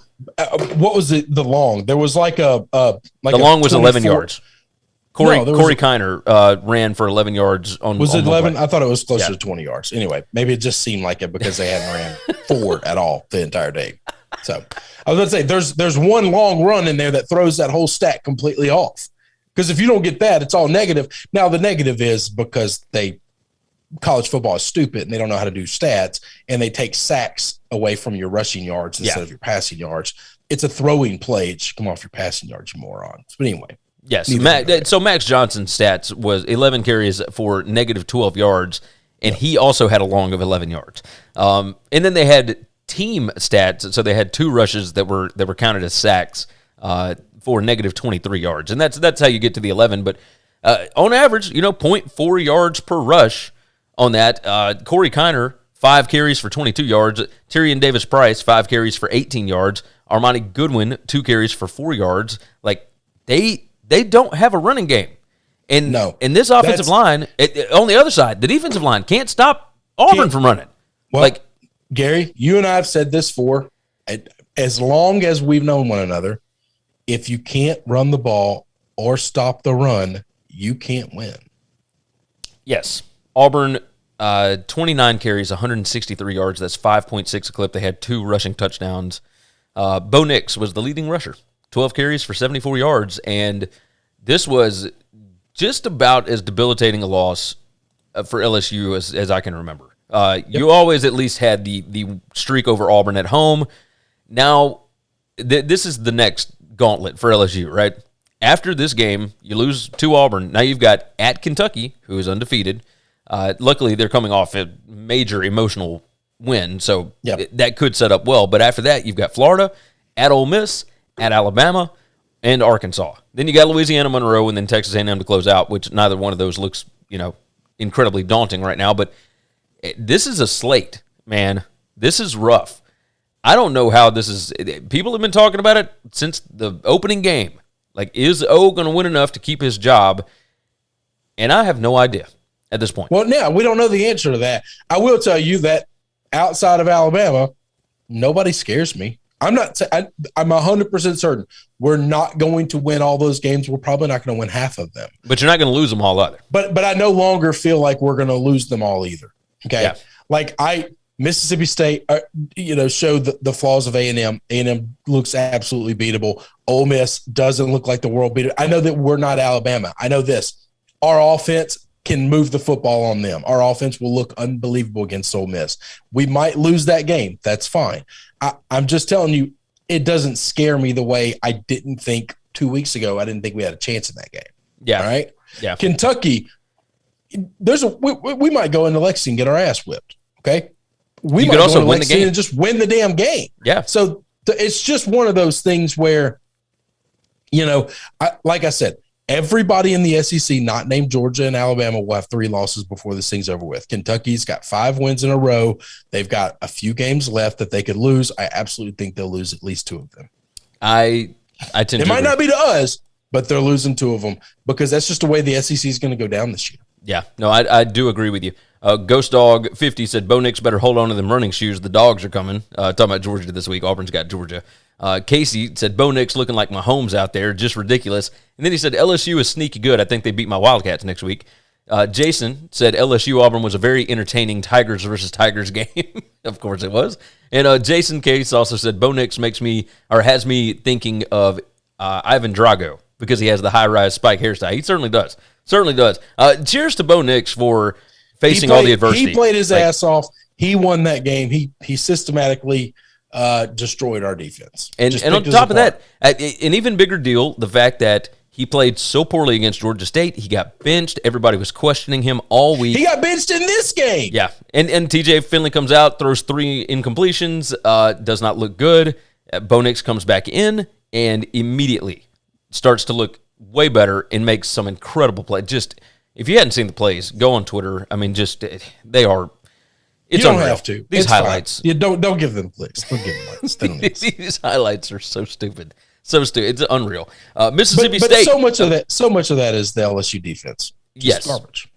What was it? The long? There was the long was 11 yards. Corey Kiner ran for 11 yards on. Was it 11? I thought it was closer to 20 yards. Anyway, maybe it just seemed like it because they hadn't ran 4 at all the entire day. So I was going to say there's one long run in there that throws that whole stat completely off. Because if you don't get that, it's all negative. Now the negative is because college football is stupid and they don't know how to do stats, and they take sacks away from your rushing yards instead of your passing yards. It's a throwing play. It should come off your passing yards, you morons. But anyway. Yes. So Max Johnson's stats was 11 carries for negative 12 yards, and he also had a long of 11 yards. And then they had team stats, so they had 2 rushes that were counted as sacks for negative 23 yards, and that's how you get to the 11. But on average, 0.4 yards per rush on that. Corey Kiner, 5 carries for 22 yards. Tyrion Davis-Price, 5 carries for 18 yards. Armani Goodwin, 2 carries for 4 yards. Like, they don't have a running game. And this offensive line, on the other side, the defensive line can't stop Auburn from running. Well, Gary, you and I have said this for as long as we've known one another. If you can't run the ball or stop the run, you can't win. Yes. Auburn, 29 carries, 163 yards. That's 5.6 a clip. They had 2 rushing touchdowns. Bo Nix was the leading rusher, 12 carries for 74 yards, and this was just about as debilitating a loss for LSU as I can remember. You always at least had the streak over Auburn at home. Now, this is the next gauntlet for LSU, right? After this game, you lose to Auburn. Now you've got at Kentucky, who is undefeated. Luckily, they're coming off a major emotional win, so that could set up well. But after that, you've got Florida, at Ole Miss, at Alabama, and Arkansas. Then you got Louisiana Monroe, and then Texas A&M to close out, which neither one of those looks, incredibly daunting right now. But this is a slate, man. This is rough. I don't know how this is. People have been talking about it since the opening game. Like, is O going to win enough to keep his job? And I have no idea at this point. Well, now we don't know the answer to that. I will tell you that outside of Alabama, nobody scares me. I'm 100% certain we're not going to win all those games. We're probably not going to win half of them. But you're not going to lose them all either. But I no longer feel like we're going to lose them all either. Okay. Yeah. Like Mississippi State, showed the flaws of A&M. A&M looks absolutely beatable. Ole Miss doesn't look like the world beater. I know that we're not Alabama. I know this. Our offense can move the football on them. Our offense will look unbelievable against Ole Miss. We might lose that game. That's fine. I'm just telling you, it doesn't scare me the way I didn't think 2 weeks ago. I didn't think we had a chance in that game. Yeah. All right. Yeah. Kentucky, we might go into Lexington and get our ass whipped. Okay. We you might could also go win the game and just win the damn game. Yeah. So it's just one of those things where, like I said, everybody in the SEC, not named Georgia and Alabama, will have 3 losses before this thing's over with. Kentucky's got 5 wins in a row. They've got a few games left that they could lose. I absolutely think they'll lose at least 2 of them. I tend to It might agree. not be to us, but they're losing 2 of them because that's just the way the SEC is going to go down this year. Yeah, no, I do agree with you. Ghost Dog 50 said, Bo Nix better hold on to them running shoes. The dogs are coming. Talking about Georgia this week. Auburn's got Georgia. Casey said, Bo Nix looking like Mahomes out there. Just ridiculous. And then he said, LSU is sneaky good. I think they beat my Wildcats next week. Jason said, LSU Auburn was a very entertaining Tigers versus Tigers game. Of course it was. And Jason Case also said, Bo Nix has me thinking of Ivan Drago because he has the high-rise spike hairstyle. He certainly does. Certainly does. Cheers to Bo Nix for facing all the adversity. He played his ass off. He won that game. He systematically destroyed our defense. And on top of that, an even bigger deal, the fact that he played so poorly against Georgia State, he got benched. Everybody was questioning him all week. He got benched in this game. Yeah. And TJ Finley comes out, throws 3 incompletions, does not look good. Bo Nix comes back in and immediately starts to look way better and makes some incredible plays. Just, if you hadn't seen the plays, go on Twitter. I mean, they are. It's you don't unreal. have to. These it's highlights. You don't give them clicks. Don't give them likes. They don't need it. These highlights are so stupid. So stupid. It's unreal. Mississippi State. So much of that is the LSU defense. Yes. Garbage.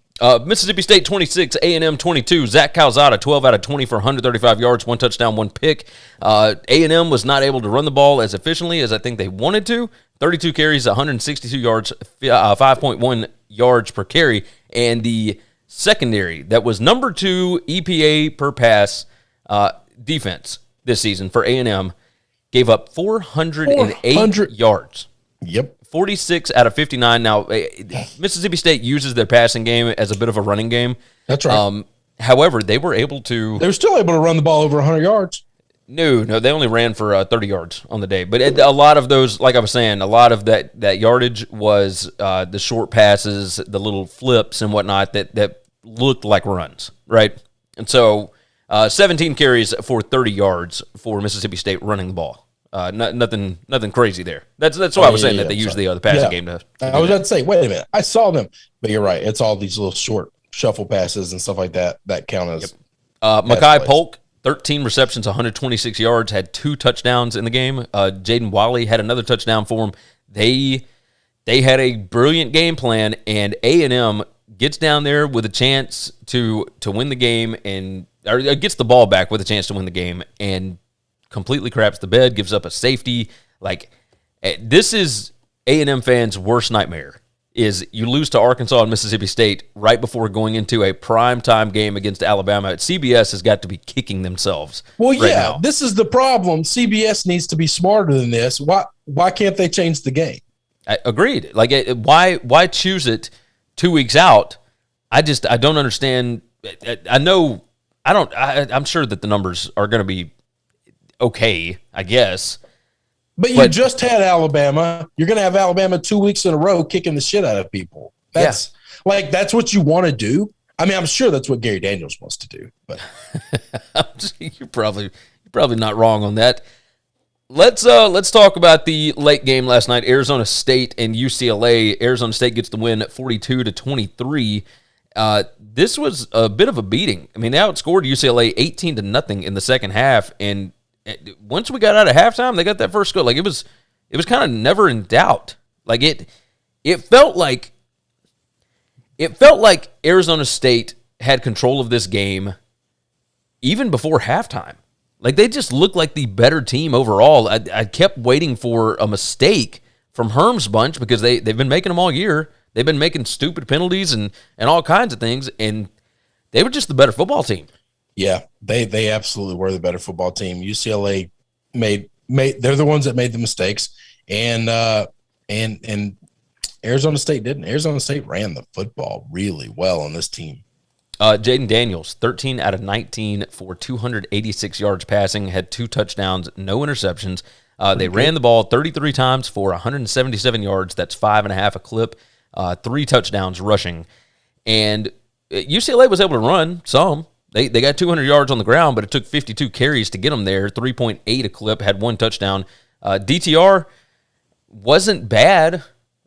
Mississippi State 26, A&M 22. Zach Calzada 12 out of 20 for 135 yards, 1 touchdown, 1 pick. A&M was not able to run the ball as efficiently as I think they wanted to. 32 carries, 162 yards, 5.1 yards per carry, and the secondary that was number 2 EPA per pass defense this season for A&M gave up 408 yards. Yep. 46 out of 59. Now, Mississippi State uses their passing game as a bit of a running game. That's right. However, they were able to... They were still able to run the ball over 100 yards. No, they only ran for 30 yards on the day. But a lot of those, like I was saying, a lot of that yardage was the short passes, the little flips and whatnot that looked like runs, right? And so 17 carries for 30 yards for Mississippi State running the ball. Nothing crazy there. That's why I was saying that they use the passing game to I was about to say, wait a minute. I saw them. But you're right. It's all these little short shuffle passes and stuff like that count as. Mekhi Polk, 13 receptions, 126 yards, had 2 touchdowns in the game. Jaden Wally had another touchdown for him. They had a brilliant game plan, and A&M gets down there with a chance to win the game or gets the ball back with a chance to win the game and completely craps the bed, gives up a safety. Like, this is A&M fans' worst nightmare is you lose to Arkansas and Mississippi State right before going into a primetime game against Alabama. CBS has got to be kicking themselves. Well, right yeah, now. This is the problem. CBS needs to be smarter than this. Why can't they change the game? Agreed. Like, why choose it 2 weeks out? I don't understand. I'm sure that the numbers are going to be okay, I guess. But you just had Alabama. You're going to have Alabama 2 weeks in a row kicking the shit out of people. That's what you want to do. I mean, I'm sure that's what Gary Daniels wants to do. But you're probably not wrong on that. Let's talk about the late game last night. Arizona State and UCLA. Arizona State gets the win at 42-23. This was a bit of a beating. I mean, they outscored UCLA 18-0 in the second half, and once we got out of halftime, they got that first goal. Like, it was kind of never in doubt. Like, it felt like Arizona State had control of this game even before halftime. Like, they just looked like the better team overall. I kept waiting for a mistake from Herm's bunch because they've been making them all year. They've been making stupid penalties and all kinds of things, and they were just the better football team. Yeah, they absolutely were the better football team. UCLA made they're the ones that made the mistakes, and Arizona State didn't. Arizona State ran the football really well on this team. Jaden Daniels, 13 out of 19 for 286 yards passing, had 2 touchdowns, no interceptions. They ran the ball 33 times for 177 yards. That's 5.5 a clip. 3 touchdowns rushing, and UCLA was able to run some. They got 200 yards on the ground, but it took 52 carries to get them there. 3.8 a clip, had 1 touchdown. DTR wasn't bad.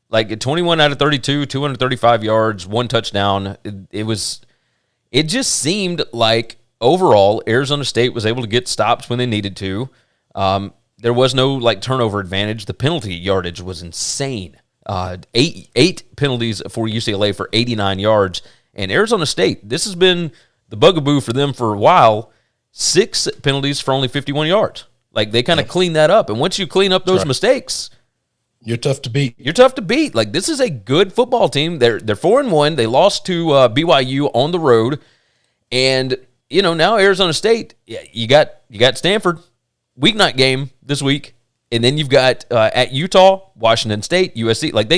Like, 21 out of 32, 235 yards, 1 touchdown. It just seemed like overall Arizona State was able to get stops when they needed to. There was no turnover advantage. The penalty yardage was insane. 8 penalties for UCLA for 89 yards. And Arizona State, this has been the bugaboo for them for a while. 6 penalties for only 51 yards. Like, they kind of cleaned that up. And once you clean up those mistakes, you're tough to beat. Like, this is a good football team. They're 4-1. They lost to BYU on the road. And, now Arizona State, you got Stanford, weeknight game this week. And then you've got at Utah, Washington State, USC. Like,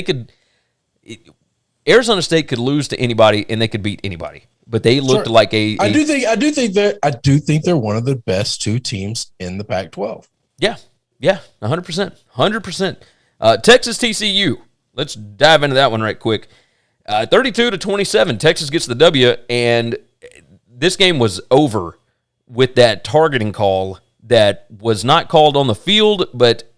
Arizona State could lose to anybody and they could beat anybody. But they looked like I do think they're one of the best 2 teams in the Pac-12. Yeah, 100%. Texas TCU. Let's dive into that one right quick. 32-27. Texas gets the W, and this game was over with that targeting call that was not called on the field. But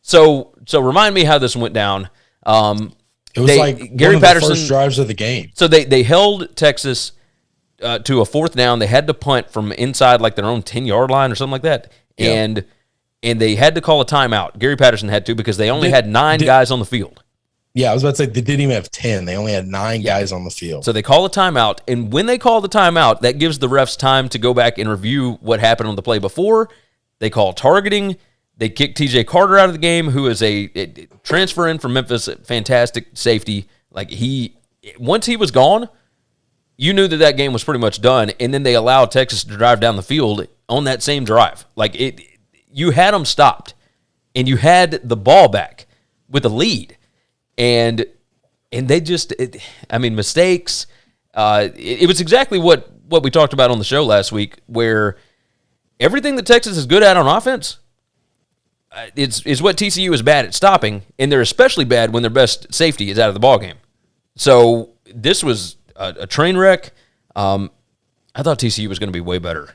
so remind me how this went down. It was Gary one of Patterson, the first drives of the game. So they held Texas to a 4th down. They had to punt from inside their own 10-yard line or something like that. Yep. And they had to call a timeout. Gary Patterson had to because they only had 9 guys on the field. Yeah, I was about to say they didn't even have 10. They only had 9 guys on the field. So they call a timeout, and when they call the timeout, that gives the refs time to go back and review what happened on the play before. They call targeting. They kick T.J. Carter out of the game, who is a transfer in from Memphis, fantastic safety. Once he was gone, you knew that game was pretty much done, and then they allowed Texas to drive down the field on that same drive. You had them stopped, and you had the ball back with a lead, and they just, mistakes. It was exactly what we talked about on the show last week, where everything that Texas is good at on offense is what TCU is bad at stopping, and they're especially bad when their best safety is out of the ballgame. So this was a train wreck. I thought TCU was going to be way better.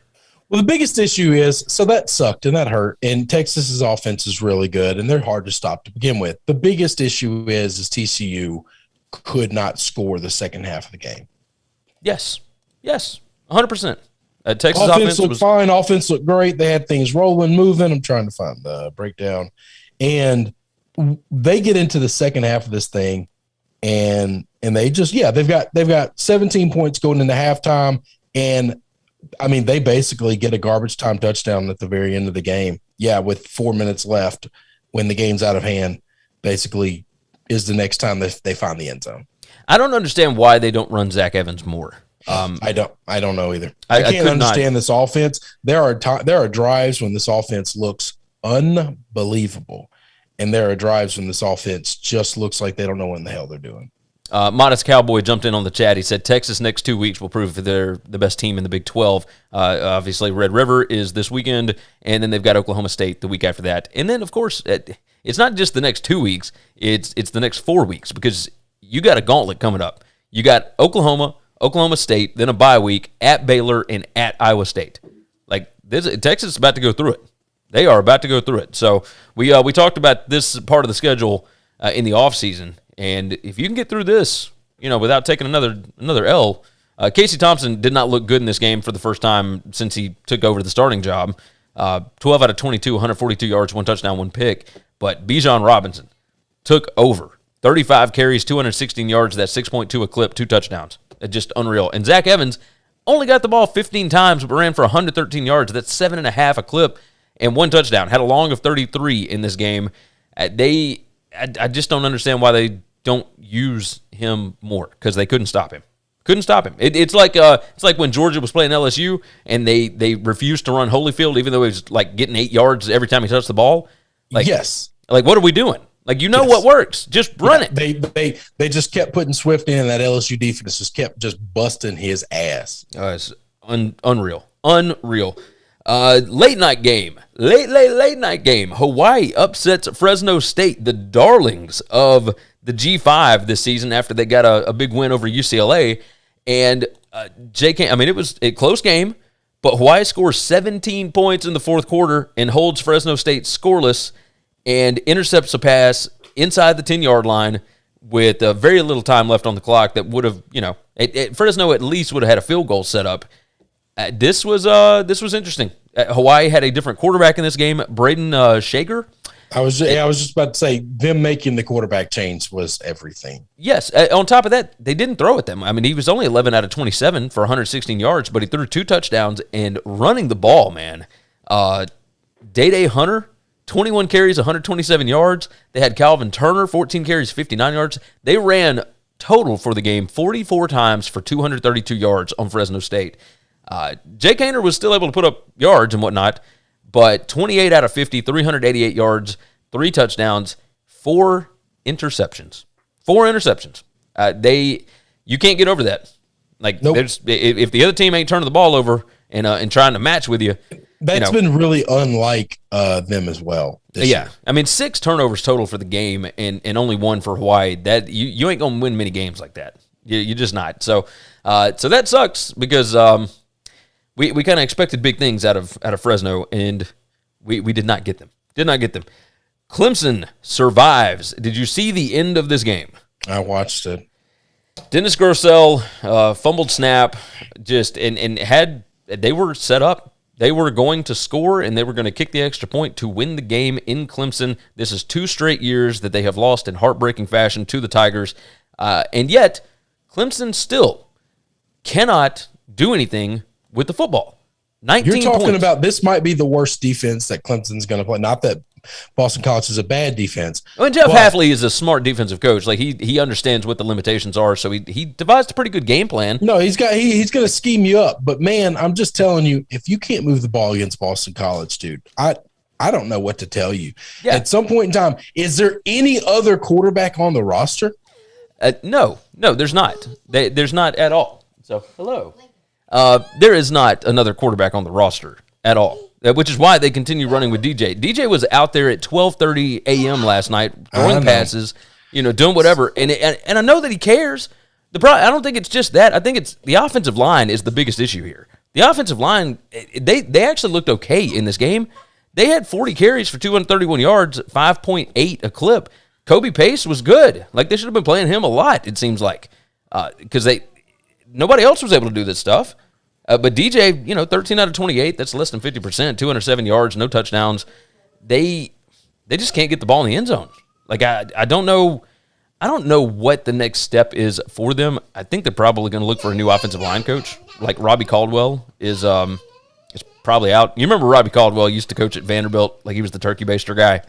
Well, the biggest issue is, so that sucked and that hurt, and Texas's offense is really good, and they're hard to stop to begin with. The biggest issue is TCU could not score the second half of the game. Yes, 100%. Texas offense looked fine. Offense looked great. They had things rolling, moving. I'm trying to find the breakdown. And they get into the second half of this thing, and they just, they've got 17 points going into halftime, and they basically get a garbage time touchdown at the very end of the game. Yeah, with 4 minutes left when the game's out of hand, basically is the next time they find the end zone. I don't understand why they don't run Zach Evans more. I don't know either. I can't understand this offense. There are drives when this offense looks unbelievable, and there are drives when this offense just looks like they don't know what in the hell they're doing. Modest Cowboy jumped in on the chat. He said Texas next 2 weeks will prove if they're the best team in the Big 12. Obviously, Red River is this weekend, and then they've got Oklahoma State the week after that. And then, of course, it's not just the next 2 weeks. It's the next 4 weeks because you got a gauntlet coming up. You got Oklahoma State, then a bye week at Baylor and at Iowa State. Like Texas is about to go through it. They are about to go through it. So we talked about this part of the schedule in the offseason. And if you can get through this, without taking another L, Casey Thompson did not look good in this game for the first time since he took over the starting job. 12 out of 22, 142 yards, 1 touchdown, 1 pick. But Bijan Robinson took over. 35 carries, 216 yards, that's 6.2 a clip, 2 touchdowns. Just unreal. And Zach Evans only got the ball 15 times, but ran for 113 yards. That's 7.5 a clip and 1 touchdown. Had a long of 33 in this game. I just don't understand why they don't use him more because they couldn't stop him. It's like when Georgia was playing LSU and they refused to run Holyfield even though he was like getting 8 yards every time he touched the ball. Yes. Like what are we doing? Like what works? Just run it. They just kept putting Swift in, and that LSU defense just kept busting his ass. It's unreal. Late night game. Hawaii upsets Fresno State, the darlings of the G5 this season after they got a big win over UCLA. And it was a close game, but Hawaii scores 17 points in the fourth quarter and holds Fresno State scoreless and intercepts a pass inside the 10-yard line with very little time left on the clock that would have, Fresno at least would have had a field goal set up. This was interesting. Hawaii had a different quarterback in this game, Braden Shager. I was just about to say them making the quarterback change was everything. Yes. On top of that, they didn't throw at them. I mean, he was only 11 out of 27 for 116 yards, but he threw 2 touchdowns and running the ball, man. Day Hunter, 21 carries, 127 yards. They had Calvin Turner, 14 carries, 59 yards. They ran total for the game 44 times for 232 yards on Fresno State. Jake Haener was still able to put up yards and whatnot, but 28 out of 50, 388 yards, 3 touchdowns, 4 interceptions. You can't get over that. Like, nope. If the other team ain't turning the ball over and trying to match with you, that's been really unlike them as well. Yeah, I mean 6 turnovers total for the game and only 1 for Hawaii. That you ain't gonna win many games like that. You're just not. So that sucks because we kind of expected big things out of Fresno and we did not get them. Clemson survives. Did you see the end of this game? I watched it. Dennis Grosel fumbled snap, they were set up. They were going to score, and they were going to kick the extra point to win the game in Clemson. This is 2 straight years that they have lost in heartbreaking fashion to the Tigers. And yet, Clemson still cannot do anything with the football. 19 You're talking points. about this might be the worst defense that Clemson's going to play. Not that Boston College is a bad defense. I mean, Jeff Hafley is a smart defensive coach. Like he understands what the limitations are, so he devised a pretty good game plan. No, he's going to scheme you up. But man, I'm just telling you, if you can't move the ball against Boston College, dude, I don't know what to tell you. Yeah. At some point in time, is there any other quarterback on the roster? No, there's not. There's not at all. So hello. There is not another quarterback on the roster at all. Which is why they continue running with DJ. DJ was out there at 12:30 a.m. last night throwing passes, doing whatever. And I know that he cares. I don't think it's just that. I think it's the offensive line is the biggest issue here. The offensive line, they actually looked okay in this game. They had 40 carries for 231 yards, 5.8 a clip. Kobe Pace was good. Like they should have been playing him a lot, it seems like, because nobody else was able to do this stuff. But DJ, 13 out of 28, that's less than 50%, 207 yards, no touchdowns. They just can't get the ball in the end zone. Like I don't know what the next step is for them. I think they're probably going to look for a new offensive line coach. Like Robbie Caldwell is probably out. You remember Robbie Caldwell used to coach at Vanderbilt, like he was the turkey baster guy.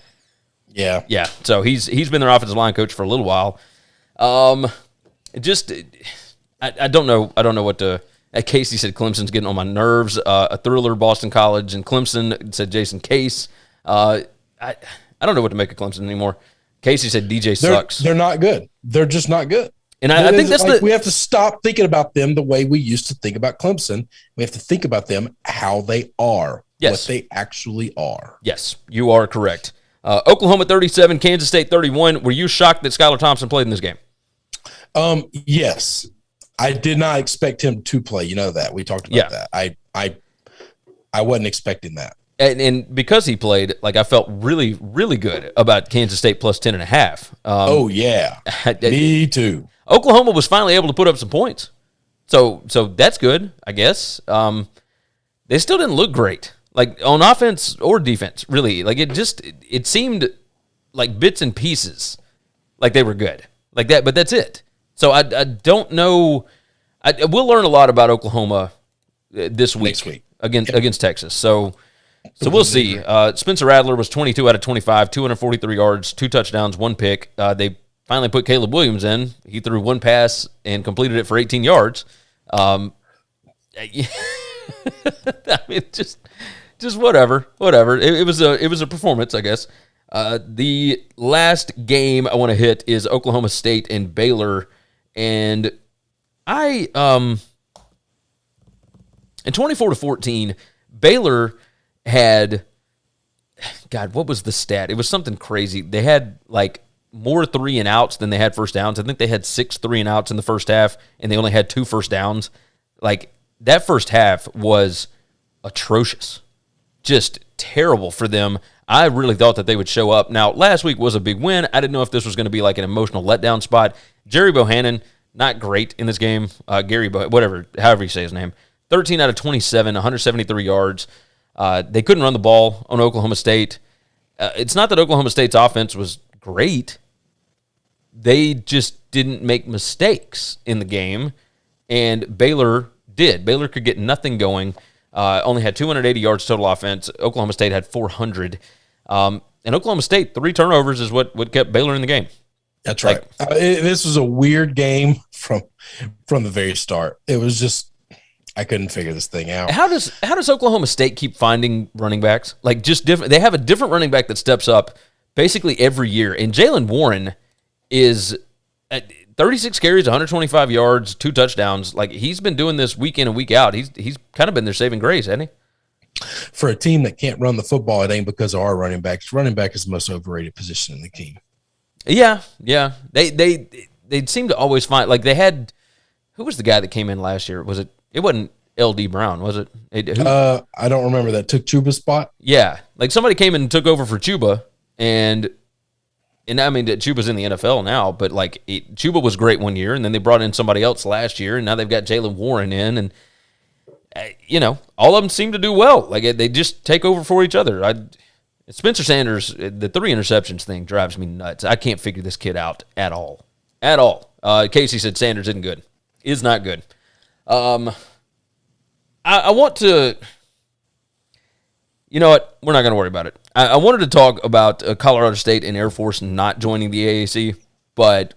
Yeah. Yeah. So he's been their offensive line coach for a little while. I don't know. I don't know what to. Casey said Clemson's getting on my nerves. A thriller, Boston College, and Clemson said Jason Case. I don't know what to make of Clemson anymore. Casey said DJ sucks. They're not good. They're just not good. And I think that's we have to stop thinking about them the way we used to think about Clemson. We have to think about them how they are, what they actually are. Yes, you are correct. Oklahoma 37, Kansas State 31. Were you shocked that Skylar Thompson played in this game? Yes. I did not expect him to play. You know that. We talked about that. I wasn't expecting that. And because he played, like, I felt really, really good about Kansas State plus 10.5. Yeah. Me too. Oklahoma was finally able to put up some points. So that's good, I guess. They still didn't look great, like on offense or defense, really. Like it seemed like bits and pieces, like they were good, like that. But that's it. So I don't know. We'll learn a lot about Oklahoma this week, next week against Texas. So we'll see. Spencer Rattler was 22 out of 25, 243 yards, 2 touchdowns, 1 pick. They finally put Caleb Williams in. He threw 1 pass and completed it for 18 yards. I mean, just whatever. It was a performance, I guess. The last game I want to hit is Oklahoma State and Baylor, and in 24-14, Baylor had, God, what was the stat? It was something crazy. They had like more 3-and-outs than they had first downs. I think they had 6 3-and-outs in the first half, and they only had 2 first downs. Like, that first half was atrocious. Just terrible for them. I really thought that they would show up. Now, last week was a big win. I didn't know if this was going to be like an emotional letdown spot. Jerry Bohannon, not great in this game. However you say his name. 13 out of 27, 173 yards. They couldn't run the ball on Oklahoma State. It's not that Oklahoma State's offense was great. They just didn't make mistakes in the game, and Baylor did. Baylor could get nothing going. Only had 280 yards total offense. Oklahoma State had 400. And Oklahoma State, 3 turnovers is what kept Baylor in the game. That's right. This was a weird game from the very start. It was just, I couldn't figure this thing out. How does Oklahoma State keep finding running backs? Like, just different. They have a different running back that steps up basically every year. And Jalen Warren is at 36 carries, 125 yards, 2 touchdowns. Like, he's been doing this week in and week out. He's kind of been their saving grace, hasn't he? For a team that can't run the football, it ain't because of our running backs. Running back is the most overrated position in the team. Yeah. They seem to always find, like, they had, who was the guy that came in last year? It wasn't L.D. Brown, was it? I don't remember that. Took Chuba's spot? Yeah. Like, somebody came in and took over for Chuba, and I mean, Chuba's in the NFL now, but, like, Chuba was great one year, and then they brought in somebody else last year, and now they've got Jalen Warren in, and, all of them seem to do well. Like, they just take over for each other. Spencer Sanders, the 3 interceptions thing drives me nuts. I can't figure this kid out at all. At all. Casey said Sanders isn't good. Is not good. I want to, you know what? We're not going to worry about it. I wanted to talk about Colorado State and Air Force not joining the AAC, but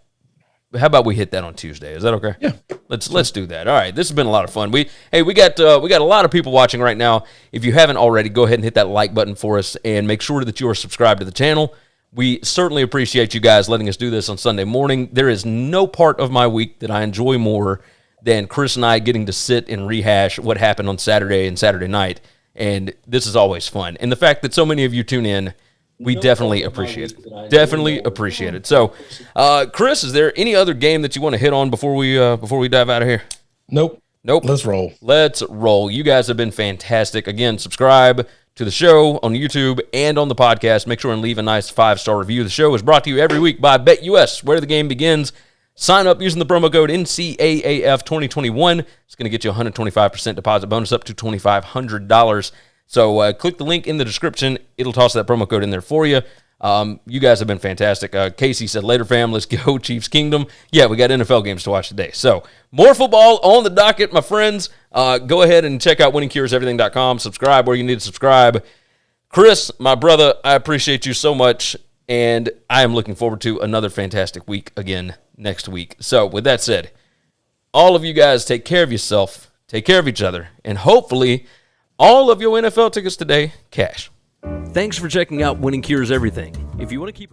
how about we hit that on Tuesday? Is that okay? Yeah. Let's do that. All right. This has been a lot of fun. We got a lot of people watching right now. If you haven't already, go ahead and hit that like button for us and make sure that you are subscribed to the channel. We certainly appreciate you guys letting us do this on Sunday morning. There is no part of my week that I enjoy more than Chris and I getting to sit and rehash what happened on Saturday and Saturday night. And this is always fun. And the fact that so many of you tune in, we definitely appreciate it. Definitely appreciate it. So, Chris, is there any other game that you want to hit on before we dive out of here? Nope. Let's roll. You guys have been fantastic. Again, subscribe to the show on YouTube and on the podcast. Make sure and leave a nice 5-star review. The show is brought to you every week by BetUS, where the game begins. Sign up using the promo code NCAAF2021. It's going to get you a 125% deposit bonus up to $2,500. So click the link in the description. It'll toss that promo code in there for you. You guys have been fantastic. Casey said, later, fam, let's go Chiefs Kingdom. Yeah, we got NFL games to watch today. So more football on the docket, my friends. Go ahead and check out winningcureseverything.com. Subscribe where you need to subscribe. Chris, my brother, I appreciate you so much. And I am looking forward to another fantastic week again next week. So with that said, all of you guys take care of yourself, take care of each other, and hopefully all of your NFL tickets today cash. Thanks for checking out Winning Cures Everything. If you want to keep